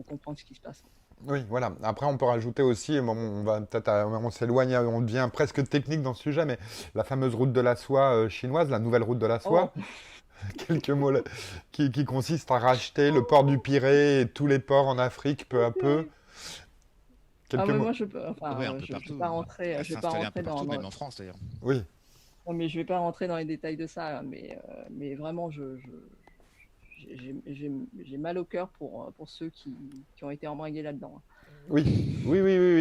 comprendre ce qui se passe. Oui, voilà. Après, on peut rajouter aussi, on s'éloigne, on devient presque technique dans ce sujet, mais la fameuse route de la soie chinoise, la nouvelle route de la soie, quelques mots qui consiste à racheter le port du Pirée et tous les ports en Afrique peu à peu. Moi, je peux, je vais pas rentrer, dans même en France d'ailleurs. Oui. Non, mais je vais pas rentrer dans les détails de ça, mais vraiment, j'ai mal au cœur pour ceux qui ont été embringués là-dedans. Oui,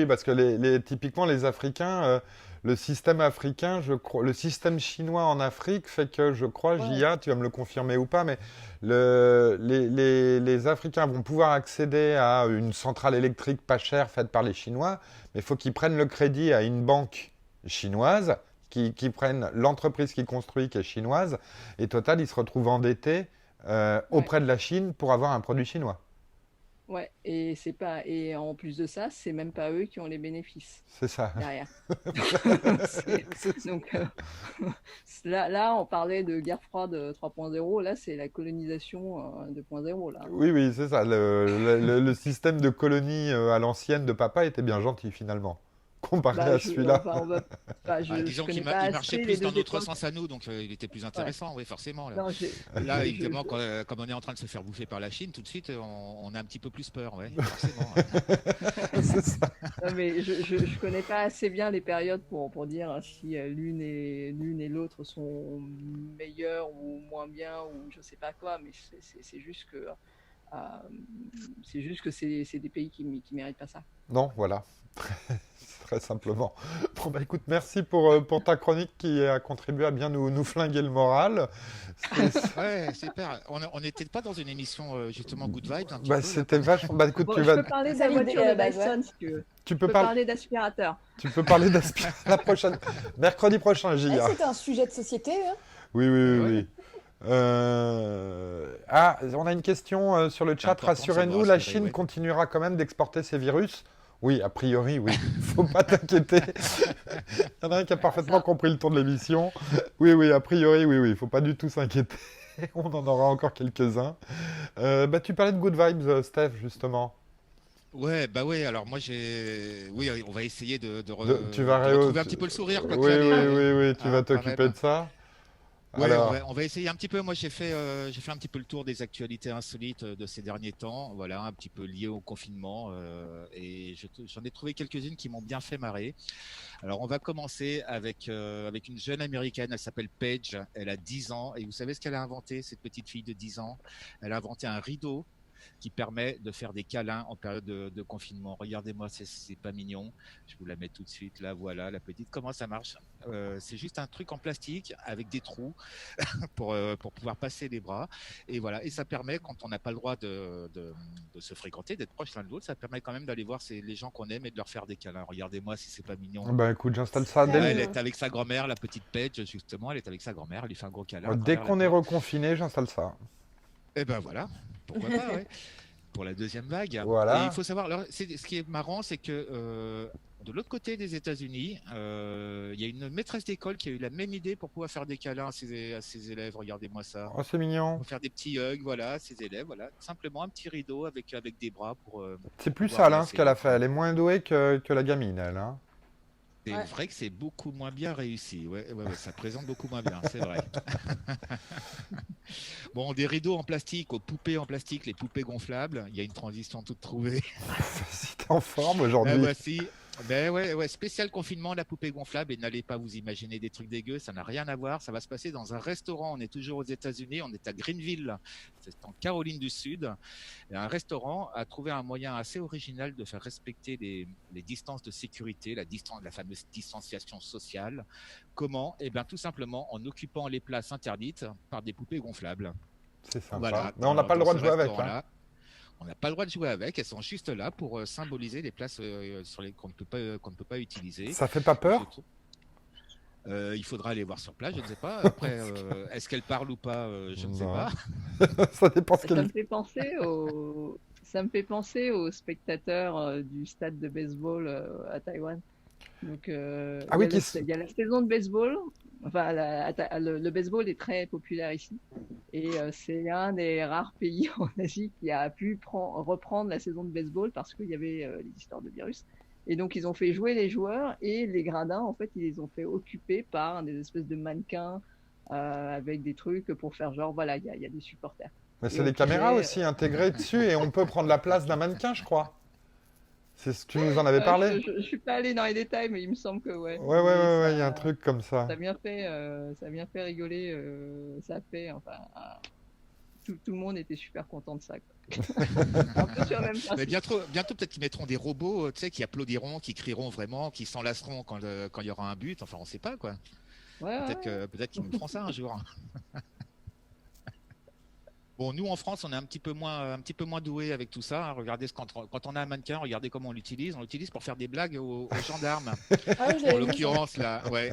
parce que typiquement les Africains, le système africain, le système chinois en Afrique fait que je crois, Gia, tu vas me le confirmer ou pas, mais les Africains vont pouvoir accéder à une centrale électrique pas chère faite par les Chinois, mais il faut qu'ils prennent le crédit à une banque chinoise, qui prennent l'entreprise qui construit, qui est chinoise, et total, ils se retrouvent endettés auprès de la Chine pour avoir un produit chinois. Ouais, et en plus de ça, c'est même pas eux qui ont les bénéfices. C'est ça. Derrière. Donc là, on parlait de guerre froide 3.0. Là, c'est la colonisation 2.0. Là. Oui, c'est ça. Le système de colonie à l'ancienne de papa était bien gentil finalement, comparé à celui-là. Disons qu'il marchait plus dans notre sens à nous, donc il était plus intéressant, oui, forcément. Là, évidemment, comme on est en train de se faire bouffer par la Chine, tout de suite, on a un petit peu plus peur, ouais, forcément. C'est ça. Non, mais je connais pas assez bien les périodes pour dire si l'une et l'autre sont meilleures ou moins bien ou je sais pas quoi, mais c'est juste que c'est des pays qui méritent pas ça. Non, voilà. Très simplement. Bon, bah écoute, merci pour ta chronique qui a contribué à bien nous flinguer le moral. Ouais, super. On n'était pas dans une émission justement Good Vibes. C'était vachement. Bah écoute, je peux parler de la voiture de Dyson si tu veux. Tu peux parler d'aspirateur. Tu peux parler d'aspirateur la prochaine. Mercredi prochain, Gia. C'était un sujet de société. Hein. Oui. On a une question sur le chat. important de Rassurez-nous, savoir la respirer, Chine ouais. continuera quand même d'exporter ces virus? Oui, a priori, oui. Faut pas t'inquiéter. Il y en a un qui a parfaitement compris le ton de l'émission. Oui, a priori, oui. Faut pas du tout s'inquiéter. On en aura encore quelques-uns. Tu parlais de Good Vibes, Steph, justement. Ouais, bah ouais, alors moi oui, on va essayer Tu vas de retrouver un petit peu le sourire, quoi, tu sais, oui, tu vas hein, quand t'occuper même. de ça. Ouais, Alors, on va essayer un petit peu. Moi, j'ai fait un petit peu le tour des actualités insolites de ces derniers temps, voilà, un petit peu liées au confinement, et j'en ai trouvé quelques-unes qui m'ont bien fait marrer. Alors, on va commencer avec une jeune américaine, elle s'appelle Paige, elle a 10 ans, et vous savez ce qu'elle a inventé, cette petite fille de 10 ans? Elle a inventé un rideau qui permet de faire des câlins en période de confinement. Regardez-moi, c'est pas mignon. Je vous la mets tout de suite là, voilà, la petite. Comment ça marche? C'est juste un truc en plastique avec des trous pour pouvoir passer les bras. Et voilà, et ça permet, quand on n'a pas le droit de se fréquenter, d'être proche l'un de l'autre, ça permet quand même d'aller voir les gens qu'on aime et de leur faire des câlins. Regardez-moi si c'est pas mignon. écoute, j'installe ça Là, elle Mignon. est avec sa grand-mère, la petite Paige, justement, elle est avec sa grand-mère, elle lui fait un gros câlin à dès travers la qu'on est porte. reconfiné, j'installe ça. Et ben voilà, pourquoi pas, ouais. Pour la deuxième vague. Et il Voilà. faut savoir, alors, ce qui est marrant, c'est que de l'autre côté des États-Unis, il y a une maîtresse d'école qui a eu la même idée pour pouvoir faire des câlins à ses élèves. Regardez-moi ça. Oh, c'est mignon. Pour faire des petits hugs, voilà, à ses élèves, voilà. Simplement un petit rideau avec des bras pour C'est plus pouvoir sale, hein, ce qu'elle a passer. fait. Elle est moins douée que la gamine, elle. Hein. C'est Ouais. vrai que c'est beaucoup moins bien réussi. Ouais, ça présente beaucoup moins bien, c'est vrai. Bon, des rideaux en plastique aux poupées en plastique, les poupées gonflables. Il y a une transition toute trouvée. Si t'es en forme Ben aujourd'hui. voici. Ben ouais, spécial confinement, la poupée gonflable. Et n'allez pas vous imaginer des trucs dégueux, ça n'a rien à voir. Ça va se passer dans un restaurant. On est toujours aux États-Unis, on est à Greenville, c'est en Caroline du Sud. Et un restaurant a trouvé un moyen assez original de faire respecter les distances de sécurité, la fameuse distanciation sociale. Comment? Eh bien, tout simplement en occupant les places interdites par des poupées gonflables. C'est sympa. Voilà, Mais on n'a pas le droit de jouer avec. Hein. restaurant-là. On n'a pas le droit de jouer avec, elles sont juste là pour symboliser les places qu'on ne peut pas utiliser. Ça fait pas peur? Il faudra aller voir sur place, je ne sais pas. Après, est-ce qu'elle parle ou pas, je ne sais Non. pas. Ça dépend ce Ça qu'elle me fait penser aux spectateurs du stade de baseball à Taïwan. Donc, Ah oui, qui il y a la saison de baseball. Enfin, le baseball est très populaire ici. Et c'est un des rares pays en Asie qui a pu reprendre la saison de baseball parce qu'il y avait les histoires de virus. Et donc, ils ont fait jouer les joueurs et les gradins, en fait, ils les ont fait occuper par des espèces de mannequins avec des trucs pour faire genre, voilà, il y a des supporters. Mais Et c'est on des caméras pouvait, aussi intégrées dessus et on peut prendre la place d'un mannequin, je crois. C'est ce que tu nous en avais parlé? je suis pas allé dans les détails, mais il me semble que ouais. Ouais, Mais il y a un truc comme ça. ça a bien fait rigoler. Ça a fait, enfin, tout le monde était super content de ça. Quoi. Un peu sur le même Mais principe. bientôt peut-être qu'ils mettront des robots, tu sais, qui applaudiront, qui crieront vraiment, qui s'enlaceront quand il y aura un but. Enfin, on ne sait pas, quoi. Ouais, Peut-être qu'ils nous feront ça un jour. Bon, nous en France, on est un petit peu moins doué avec tout ça. Regardez quand on a un mannequin, regardez comment on l'utilise. On l'utilise pour faire des blagues aux gendarmes. Ah oui, En j'avais vu ça. l'occurrence, là, ouais,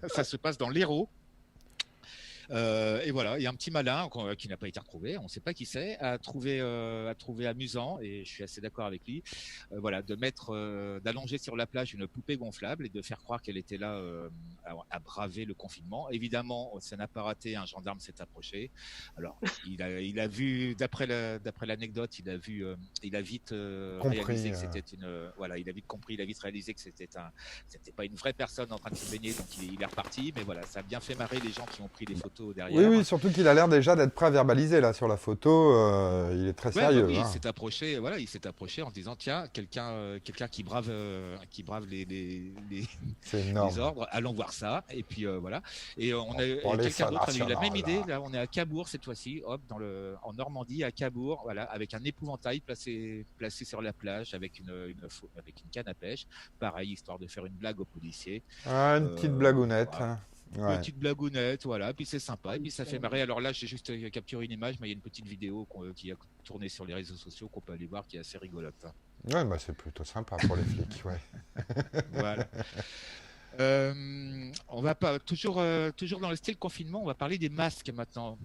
ça se passe dans l'Hérault. Et voilà, il y a un petit malin qui n'a pas été retrouvé, on ne sait pas qui c'est, a trouvé amusant, et je suis assez d'accord avec lui, voilà, d'allonger sur la plage une poupée gonflable et de faire croire qu'elle était là à braver le confinement. Évidemment, ça n'a pas raté, un gendarme s'est approché. Alors, il a vu, d'après l'anecdote, il a vite Compris, réalisé que c'était voilà, il a vite compris, il a vite réalisé que c'était pas une vraie personne en train de se baigner, donc il est reparti. Mais voilà, ça a bien fait marrer les gens qui ont pris les photos derrière. Oui, surtout qu'il a l'air déjà d'être prêt à verbaliser là sur la photo. Il est très sérieux. Oui, Hein. il s'est approché en se disant tiens, quelqu'un qui brave C'est énorme. les ordres, allons voir ça. Et puis voilà. Et Pour les quelqu'un d'autre a eu la même nationales, idée. là. Là, on est à Cabourg cette fois-ci, hop, en Normandie, à Cabourg, voilà, avec un épouvantail placé sur la plage avec une canne à pêche. Pareil, histoire de faire une blague aux policiers. Ah, une petite blagounette. Voilà. Hein. Ouais. Petite blagounette, voilà, puis c'est sympa, et puis ça fait marrer. Alors là, j'ai juste capturé une image, mais il y a une petite vidéo qui a tourné sur les réseaux sociaux qu'on peut aller voir, qui est assez rigolote. Ouais, bah c'est plutôt sympa pour les flics, ouais. Voilà. On va pas toujours dans le style confinement. On va parler des masques maintenant.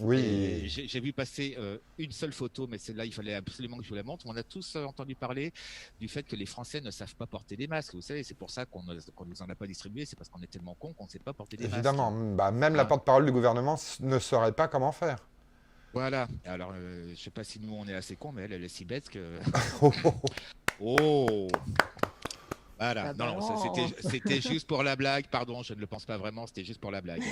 Oui. Et j'ai vu passer une seule photo, mais celle-là, il fallait absolument que je vous la montre. On a tous entendu parler du fait que les Français ne savent pas porter des masques. Vous savez, c'est pour ça qu'on ne nous en a pas distribué. C'est parce qu'on est tellement cons qu'on ne sait pas porter des Évidemment, masques. bah, même la Ah. porte-parole du gouvernement ne saurait pas comment faire. Voilà. Alors, je sais pas si nous on est assez cons, mais elle est si bête que. Oh, oh, oh. Oh. Voilà. Ah Non, bah non, non. c'était juste pour la blague. Pardon, je ne le pense pas vraiment. C'était juste pour la blague.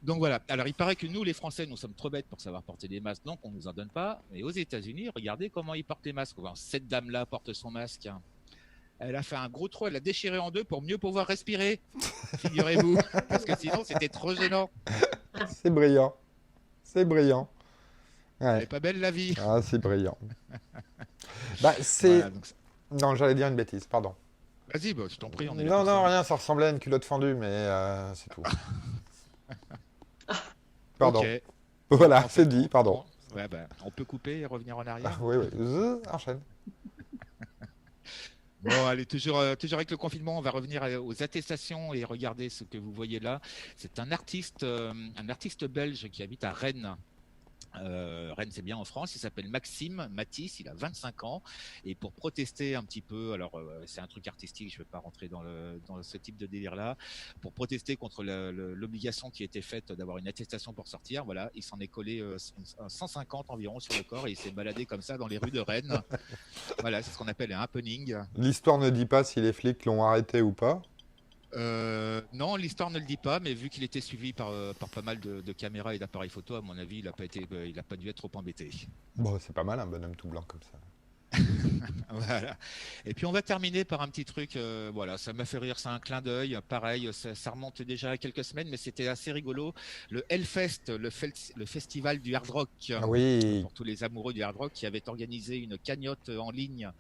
Donc voilà. Alors il paraît que nous, les Français, nous sommes trop bêtes pour savoir porter des masques, donc on nous en donne pas. Mais aux États-Unis, regardez comment ils portent les masques. Enfin, cette dame-là porte son masque. Elle a fait un gros trou, elle l'a déchiré en deux pour mieux pouvoir respirer. Figurez-vous, parce que sinon c'était trop gênant. C'est brillant. C'est brillant. Elle Ouais. est pas belle la vie. Ah, c'est brillant. Bah, c'est... Voilà, donc, Non, j'allais dire une bêtise, pardon. vas-y, bah, je t'en prie, on est là Non, pour non, ça. rien, ça ressemblait à une culotte fendue, mais c'est tout. Pardon. Ok. Voilà, En fait, c'est dit, pardon. Ouais, bah, on peut couper et revenir en Ah, arrière. oui, oui. Enchaîne. Bon, allez, toujours avec le confinement, on va revenir aux attestations et regarder ce que vous voyez là. C'est un artiste belge qui habite à Rennes. Rennes, c'est bien en France. Il s'appelle Maxime Matisse, il a 25 ans. Et pour protester un petit peu, alors c'est un truc artistique, je ne vais pas rentrer dans ce type de délire-là, pour protester contre l'obligation qui était faite d'avoir une attestation pour sortir, voilà, il s'en est collé 150 environ sur le corps et il s'est baladé comme ça dans les rues de Rennes. Voilà, c'est ce qu'on appelle un happening. L'histoire ne dit pas si les flics l'ont arrêté ou pas. Non, l'histoire ne le dit pas, mais vu qu'il était suivi par pas mal de caméras et d'appareils photo, à mon avis, il n'a pas dû être trop embêté. Bon, c'est pas mal, un bonhomme tout blanc comme ça. Voilà. Et puis on va terminer par un petit truc. Voilà, ça m'a fait rire, c'est un clin d'œil. Pareil, ça remonte déjà à quelques semaines, mais c'était assez rigolo. Le Hellfest, le festival du hard rock. Ah oui. Pour tous les amoureux du hard rock, qui avait organisé une cagnotte en ligne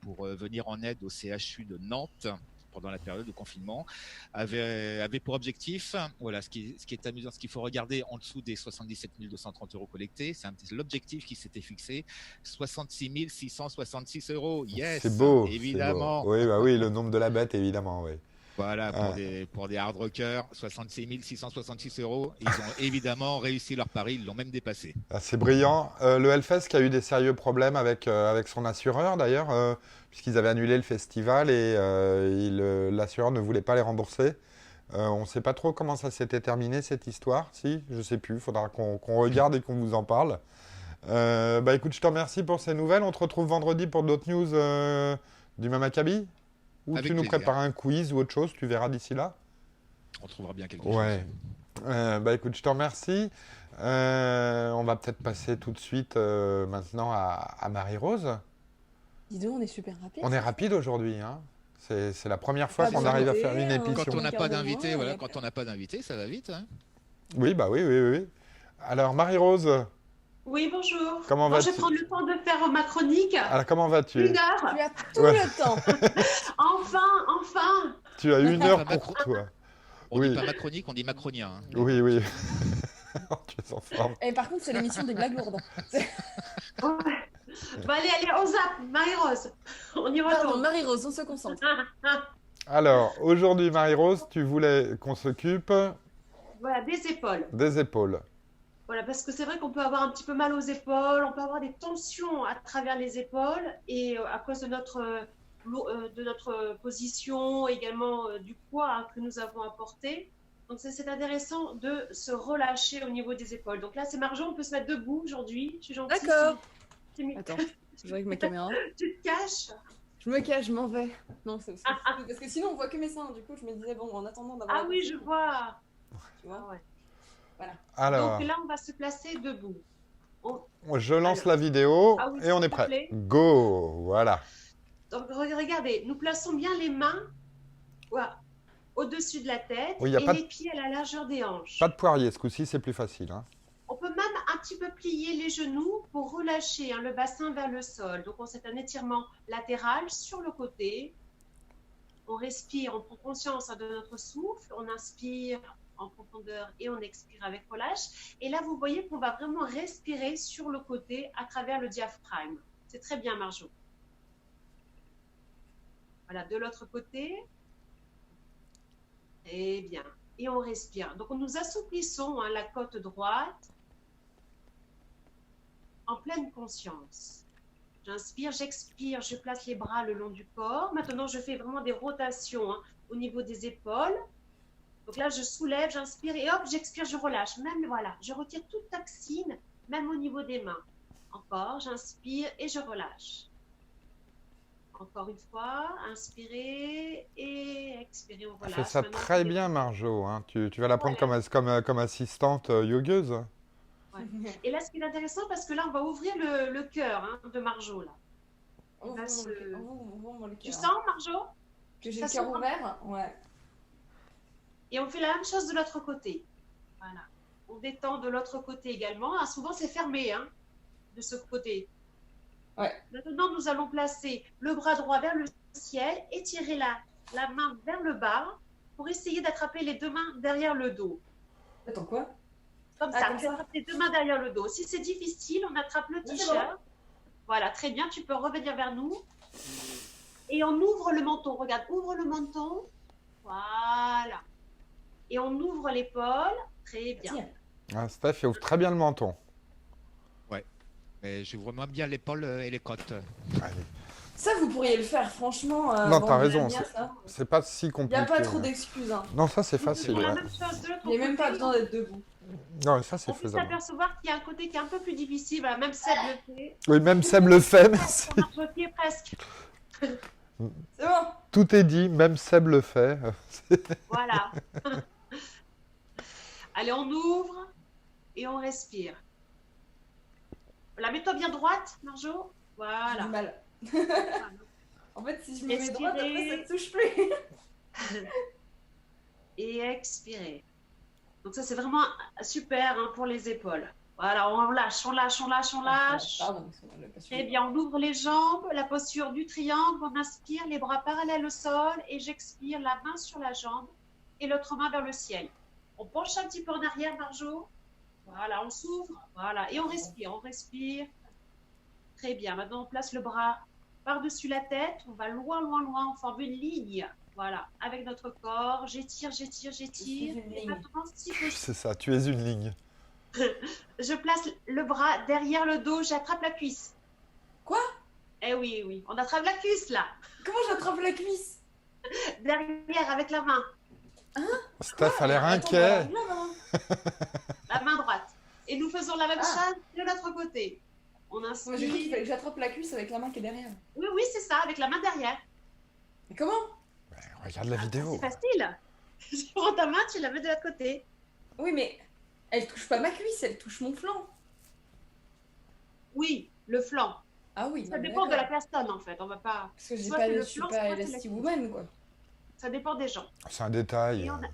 pour venir en aide au CHU de Nantes pendant la période de confinement, avait pour objectif, voilà, ce qui est amusant, ce qu'il faut regarder en dessous des 77 230 euros collectés, c'est l'objectif qui s'était fixé, 66 666 euros. Yes, C'est beau. évidemment. C'est beau. Oui, bah oui, le nombre de la bête, évidemment, oui. Voilà, pour des hard rockers, 66 666 euros. Ils ont évidemment réussi leur pari, ils l'ont même dépassé. Ah, c'est brillant. Le Hellfest qui a eu des sérieux problèmes avec son assureur, d'ailleurs, puisqu'ils avaient annulé le festival et l'assureur ne voulait pas les rembourser. On ne sait pas trop comment ça s'était terminé, cette histoire. Si, je ne sais plus. Il faudra qu'on regarde et qu'on vous en parle. Bah écoute, je te remercie pour ces nouvelles. On te retrouve vendredi pour d'autres news du même acabit. Ou Avec tu nous plaisir. prépares un quiz ou autre chose, tu verras d'ici là. On trouvera bien quelque Ouais. chose. Bah écoute, je te remercie. On va peut-être passer tout de suite maintenant à Marie-Rose. Dis donc, on est super rapide. On est rapide aujourd'hui, hein. C'est la première fois Ah, qu'on bah, arrive à oui, faire une hein. émission. Quand on n'a pas Quart de d'invité, mois, voilà, et quand on n'a pas d'invité, ça va vite. Hein. Oui, bah oui, oui, oui. Alors Marie-Rose, Oui, bonjour. Comment Bon, je vas-tu? vais prendre le temps de faire ma chronique. alors comment vas-tu? 1 heure. Tu as tout Ouais. le temps. Enfin. Tu as 1 heure Pas pour toi. On Oui. dit pas macronique, on dit macronien. Hein. Oui, oui. Tu es en forme. Et par contre, c'est l'émission des blagues lourdes. Ouais. Bon, allez, on zappe. Marie-Rose, on y Pardon, retourne. Marie-Rose, on se concentre. Alors, aujourd'hui, Marie-Rose, tu voulais qu'on s'occupe Voilà, des épaules. des épaules. Voilà, parce que c'est vrai qu'on peut avoir un petit peu mal aux épaules, on peut avoir des tensions à travers les épaules et à cause de notre position, également du poids que nous avons apporté. Donc c'est intéressant de se relâcher au niveau des épaules. Donc là, c'est Marjo, on peut se mettre debout aujourd'hui. Je suis gentille. D'accord. Tu Attends, je vois avec ma caméra. te caches. Je me cache, je m'en vais. Non, c'est parce que sinon on voit que mes seins. Du coup, je me disais bon, en attendant d'avoir. Ah la oui, je position, vois. Tu vois. Ah ouais. Alors, Donc là, on va se placer debout. je lance la vidéo Ah oui, et on s'il est te prêt. plaît. Go, voilà. Donc regardez, nous plaçons bien les mains voilà, au-dessus de la tête Oui, y a et pas les pieds à la largeur des hanches. Pas de poirier, ce coup-ci, c'est plus facile. Hein. On peut même un petit peu plier les genoux pour relâcher le bassin vers le sol. Donc c'est un étirement latéral sur le côté. On respire, on prend conscience de notre souffle, on inspire en profondeur et on expire avec relâche. Et là, vous voyez qu'on va vraiment respirer sur le côté à travers le diaphragme. C'est très bien, Marjo. Voilà, de l'autre côté. Très bien. Et on respire. Donc, nous assouplissons la côte droite en pleine conscience. J'inspire, j'expire, je place les bras le long du corps. Maintenant, je fais vraiment des rotations au niveau des épaules. Donc là, je soulève, j'inspire et hop, j'expire, je relâche. Même, voilà, je retire toute toxine, même au niveau des mains. Encore, j'inspire et je relâche. Encore une fois, inspirez et expirez, on relâche. Fais ça Maintenant, très je- bien, Marjo. Hein. Tu vas la prendre Ouais. comme assistante yogueuse. Ouais. Et là, ce qui est intéressant, parce que là, on va ouvrir le cœur de Marjo. Là. Il va se- Ouvre-moi le Tu cœur. sens, Marjo? Que j'ai Ça le cœur s'ouvre. ouvert? Ouais. Et on fait la même chose de l'autre côté. Voilà. On détend de l'autre côté également. Ah, souvent, c'est fermé de ce côté. Ouais. Maintenant, nous allons placer le bras droit vers le ciel, étirer la main vers le bas pour essayer d'attraper les deux mains derrière le dos. Attends, quoi? Comme Ah, ça, comme tu ça. attrapes les deux mains derrière le dos. Si c'est difficile, on attrape le Oui, c'est t-shirt. Voilà, très bien. Tu peux revenir vers nous. Et on ouvre le menton. Regarde, ouvre le menton. Voilà. Et on ouvre l'épaule. Très bien. Tiens. Ah, Steph, il ouvre très bien le menton. Mais j'ouvre moins bien l'épaule et les côtes. Allez. Ça, vous pourriez le faire, franchement. Non, bon, t'as je raison, l'aime bien, ça. C'est pas si Il n'y compliqué. a pas trop hein. d'excuses. Hein. Non, ça c'est Nous facile. faisons la Ouais. même chose de l'autre Il n'y a même pas côté. besoin d'être debout. Non, ça c'est On peut faisable. s'apercevoir qu'il y a un côté qui est un peu plus difficile. Voilà, même Seb le fait. Oui, même Seb le fait, merci. On marche au pied presque. C'est bon. Tout est dit, même Seb le fait. Voilà. Allez, on ouvre et on respire. Voilà, mets-toi bien droite, Marjo. J'ai Voilà. du mal. En fait, si je me mets Expirez. droite, après, ça ne touche plus. Et expirez. Donc ça, c'est vraiment super pour les épaules. Voilà, on lâche, on lâche, on lâche, on lâche. Pardon, excuse-moi, je l'ai pas suivi. Très bien, on ouvre les jambes, la posture du triangle, on inspire, les bras parallèles au sol et j'expire, la main sur la jambe et l'autre main vers le ciel. On penche un petit peu en arrière, Marjo. Voilà, on s'ouvre, voilà, et on respire, on respire. Très bien, maintenant on place le bras par-dessus la tête, on va loin, loin, loin, on forme une ligne. Voilà, avec notre corps, j'étire, j'étire, j'étire. Je suis une Et ligne. maintenant, si possible, C'est ça, tu es une ligne. je place le bras derrière le dos, j'attrape la cuisse. Quoi? Eh oui, oui, on attrape la cuisse là. Comment j'attrape la cuisse? Derrière avec la main, Steph a l'air Attends, inquiet. là, là. la main droite. Et nous faisons la même Ah. chose de l'autre côté. On Moi, inspire. j'ai cru qu'il fallait que j'attrape la cuisse avec la main qui est derrière. Oui, oui, c'est ça, avec la main derrière. Mais comment? Regarde la vidéo. C'est facile. Tu prends ta main, tu la mets de l'autre côté. Oui, mais elle touche pas ma cuisse, elle touche mon flanc. Oui, le flanc. Ah oui, Ça non, mais dépend de la d'accord. personne en fait. On va pas. Parce que j'ai Soit pas, c'est le je suis flanc, pas soit c'est la Elastic cuisse. Woman, quoi. Ça dépend des gens. C'est un détail. Et on a-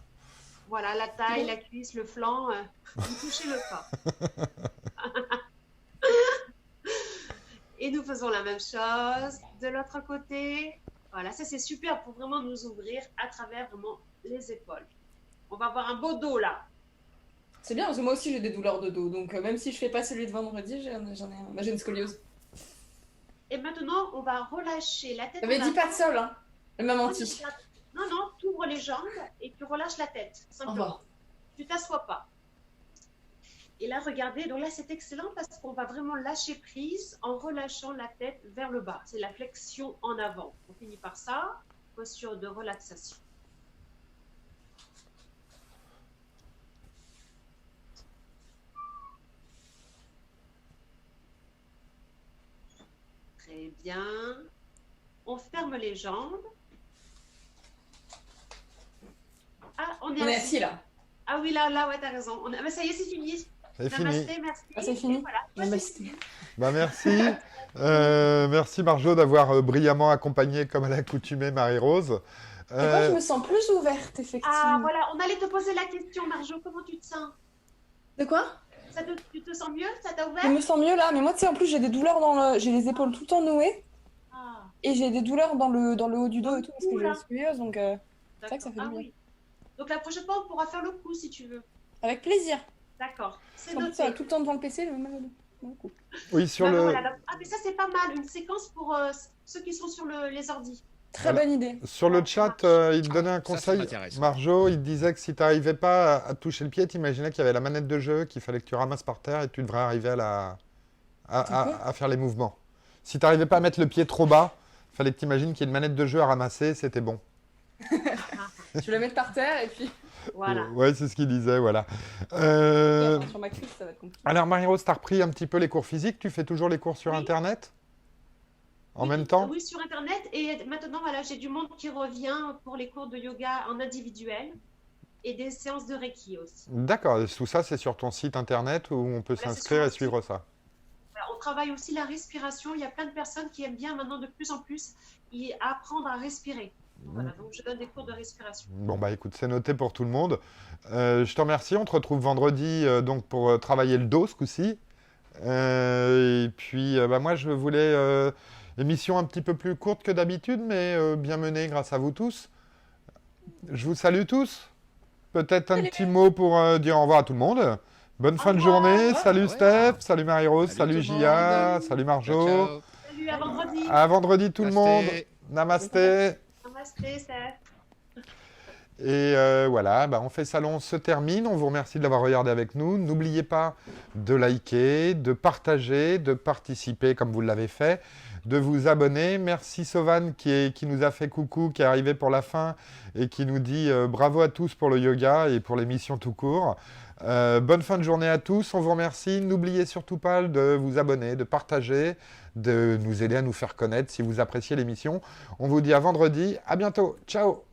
Voilà, la taille, la cuisse, le flanc. Vous touchez le corps. Et nous faisons la même chose de l'autre côté. Voilà, ça c'est super pour vraiment nous ouvrir à travers vraiment les épaules. On va avoir un beau dos là. C'est bien, parce que moi aussi j'ai des douleurs de dos, donc même si je fais pas celui de vendredi, j'ai une scoliose. Et maintenant, on va relâcher la tête. T'avais en dit pas avant. de sol, hein. Elle m'a menti. Non, non, tu ouvres les jambes et tu relâches la tête, Au simplement. revoir. Tu t'assois pas. Et là, regardez, donc là, c'est excellent parce qu'on va vraiment lâcher prise en relâchant la tête vers le bas. C'est la flexion en avant. On finit par ça, posture de relaxation. Très bien. On ferme les jambes. Ah, on est On est assis. assis là. Ah oui, là, ouais, t'as raison. Mais ça y est, c'est fini. C'est fini. Namasté, merci. Ah, c'est fini. Et voilà, toi, Namasté. c'est fini. Bah, merci. Merci Marjo d'avoir brillamment accompagné comme à l'accoutumée Marie-Rose. Et moi, je me sens plus ouverte, effectivement. Ah, voilà, on allait te poser la question, Marjo. Comment tu te sens? De quoi? Tu te sens mieux? Ça t'a Je ouvert? me sens mieux là, mais moi, tu sais, en plus, j'ai des douleurs j'ai les épaules tout le temps nouées, Ah, et j'ai des douleurs dans le haut du dos et tout, parce que j'ai Oula. la scoliose, donc d'accord. vrai que ça fait Ah du bien. oui. Donc la prochaine fois, on pourra faire le coup si tu veux. avec plaisir. D'accord. C'est En plus, noté. ça va tout le temps devant le PC, le mal au dos. Oui, sur Bah, le. voilà, ah, mais ça, c'est pas mal. Une séquence pour ceux qui sont sur les ordis. Très bonne idée. Sur le Ouais, ça chat, marche. il te donnait un Ça conseil. m'intéresse. Marjo, il te disait que si tu n'arrivais pas à toucher le pied, tu imaginais qu'il y avait la manette de jeu, qu'il fallait que tu ramasses par terre et tu devrais arriver Attends, quoi à faire les mouvements. Si tu n'arrivais pas à mettre le pied trop bas, il fallait que tu imagines qu'il y ait une manette de jeu à ramasser, c'était bon. Je vais la mettre par terre et puis Voilà. Ouais, c'est ce qu'il disait, voilà. Euh, sur ma cuisse, ça va être compliqué. Alors, Marie-Rose, tu as repris un petit peu les cours physiques. Tu fais toujours les cours sur Oui. Internet en Oui, même temps? Oui, sur Internet. Et maintenant, voilà, j'ai du monde qui revient pour les cours de yoga en individuel et des séances de Reiki aussi. D'accord. Tout ça, c'est sur ton site Internet où on peut Voilà, c'est s'inscrire sur et mon suivre ça. Voilà, on travaille aussi la respiration. Il y a plein de personnes qui aiment bien maintenant de plus en plus apprendre à respirer. Voilà, donc je donne des cours de respiration. Bon, bah écoute, c'est noté pour tout le monde. Je te remercie. On te retrouve vendredi donc pour travailler le dos ce coup-ci. Et puis, bah, moi, je voulais émission un petit peu plus courte que d'habitude, mais bien menée grâce à vous tous. Je vous salue tous. Peut-être un Salut. petit mot pour dire au revoir à tout le monde. Bonne fin de journée. revoir. Salut Ouais. Steph, salut Marie-Rose, Salut salut tout le Gia, monde. salut Ciao, Marjo. ciao. Salut, à vendredi. À vendredi tout le monde. Namasté. Namasté. Namasté, Steph. Et voilà, bah, On fait salon se termine. On vous remercie de l'avoir regardé avec nous. N'oubliez pas de liker, de partager, de participer comme vous l'avez fait, de vous abonner. Merci Sovan qui nous a fait coucou, qui est arrivé pour la fin et qui nous dit bravo à tous pour le yoga et pour l'émission tout court. Bonne fin de journée à tous. On vous remercie. N'oubliez surtout pas de vous abonner, de partager, de nous aider à nous faire connaître si vous appréciez l'émission. On vous dit à vendredi. À bientôt. Ciao.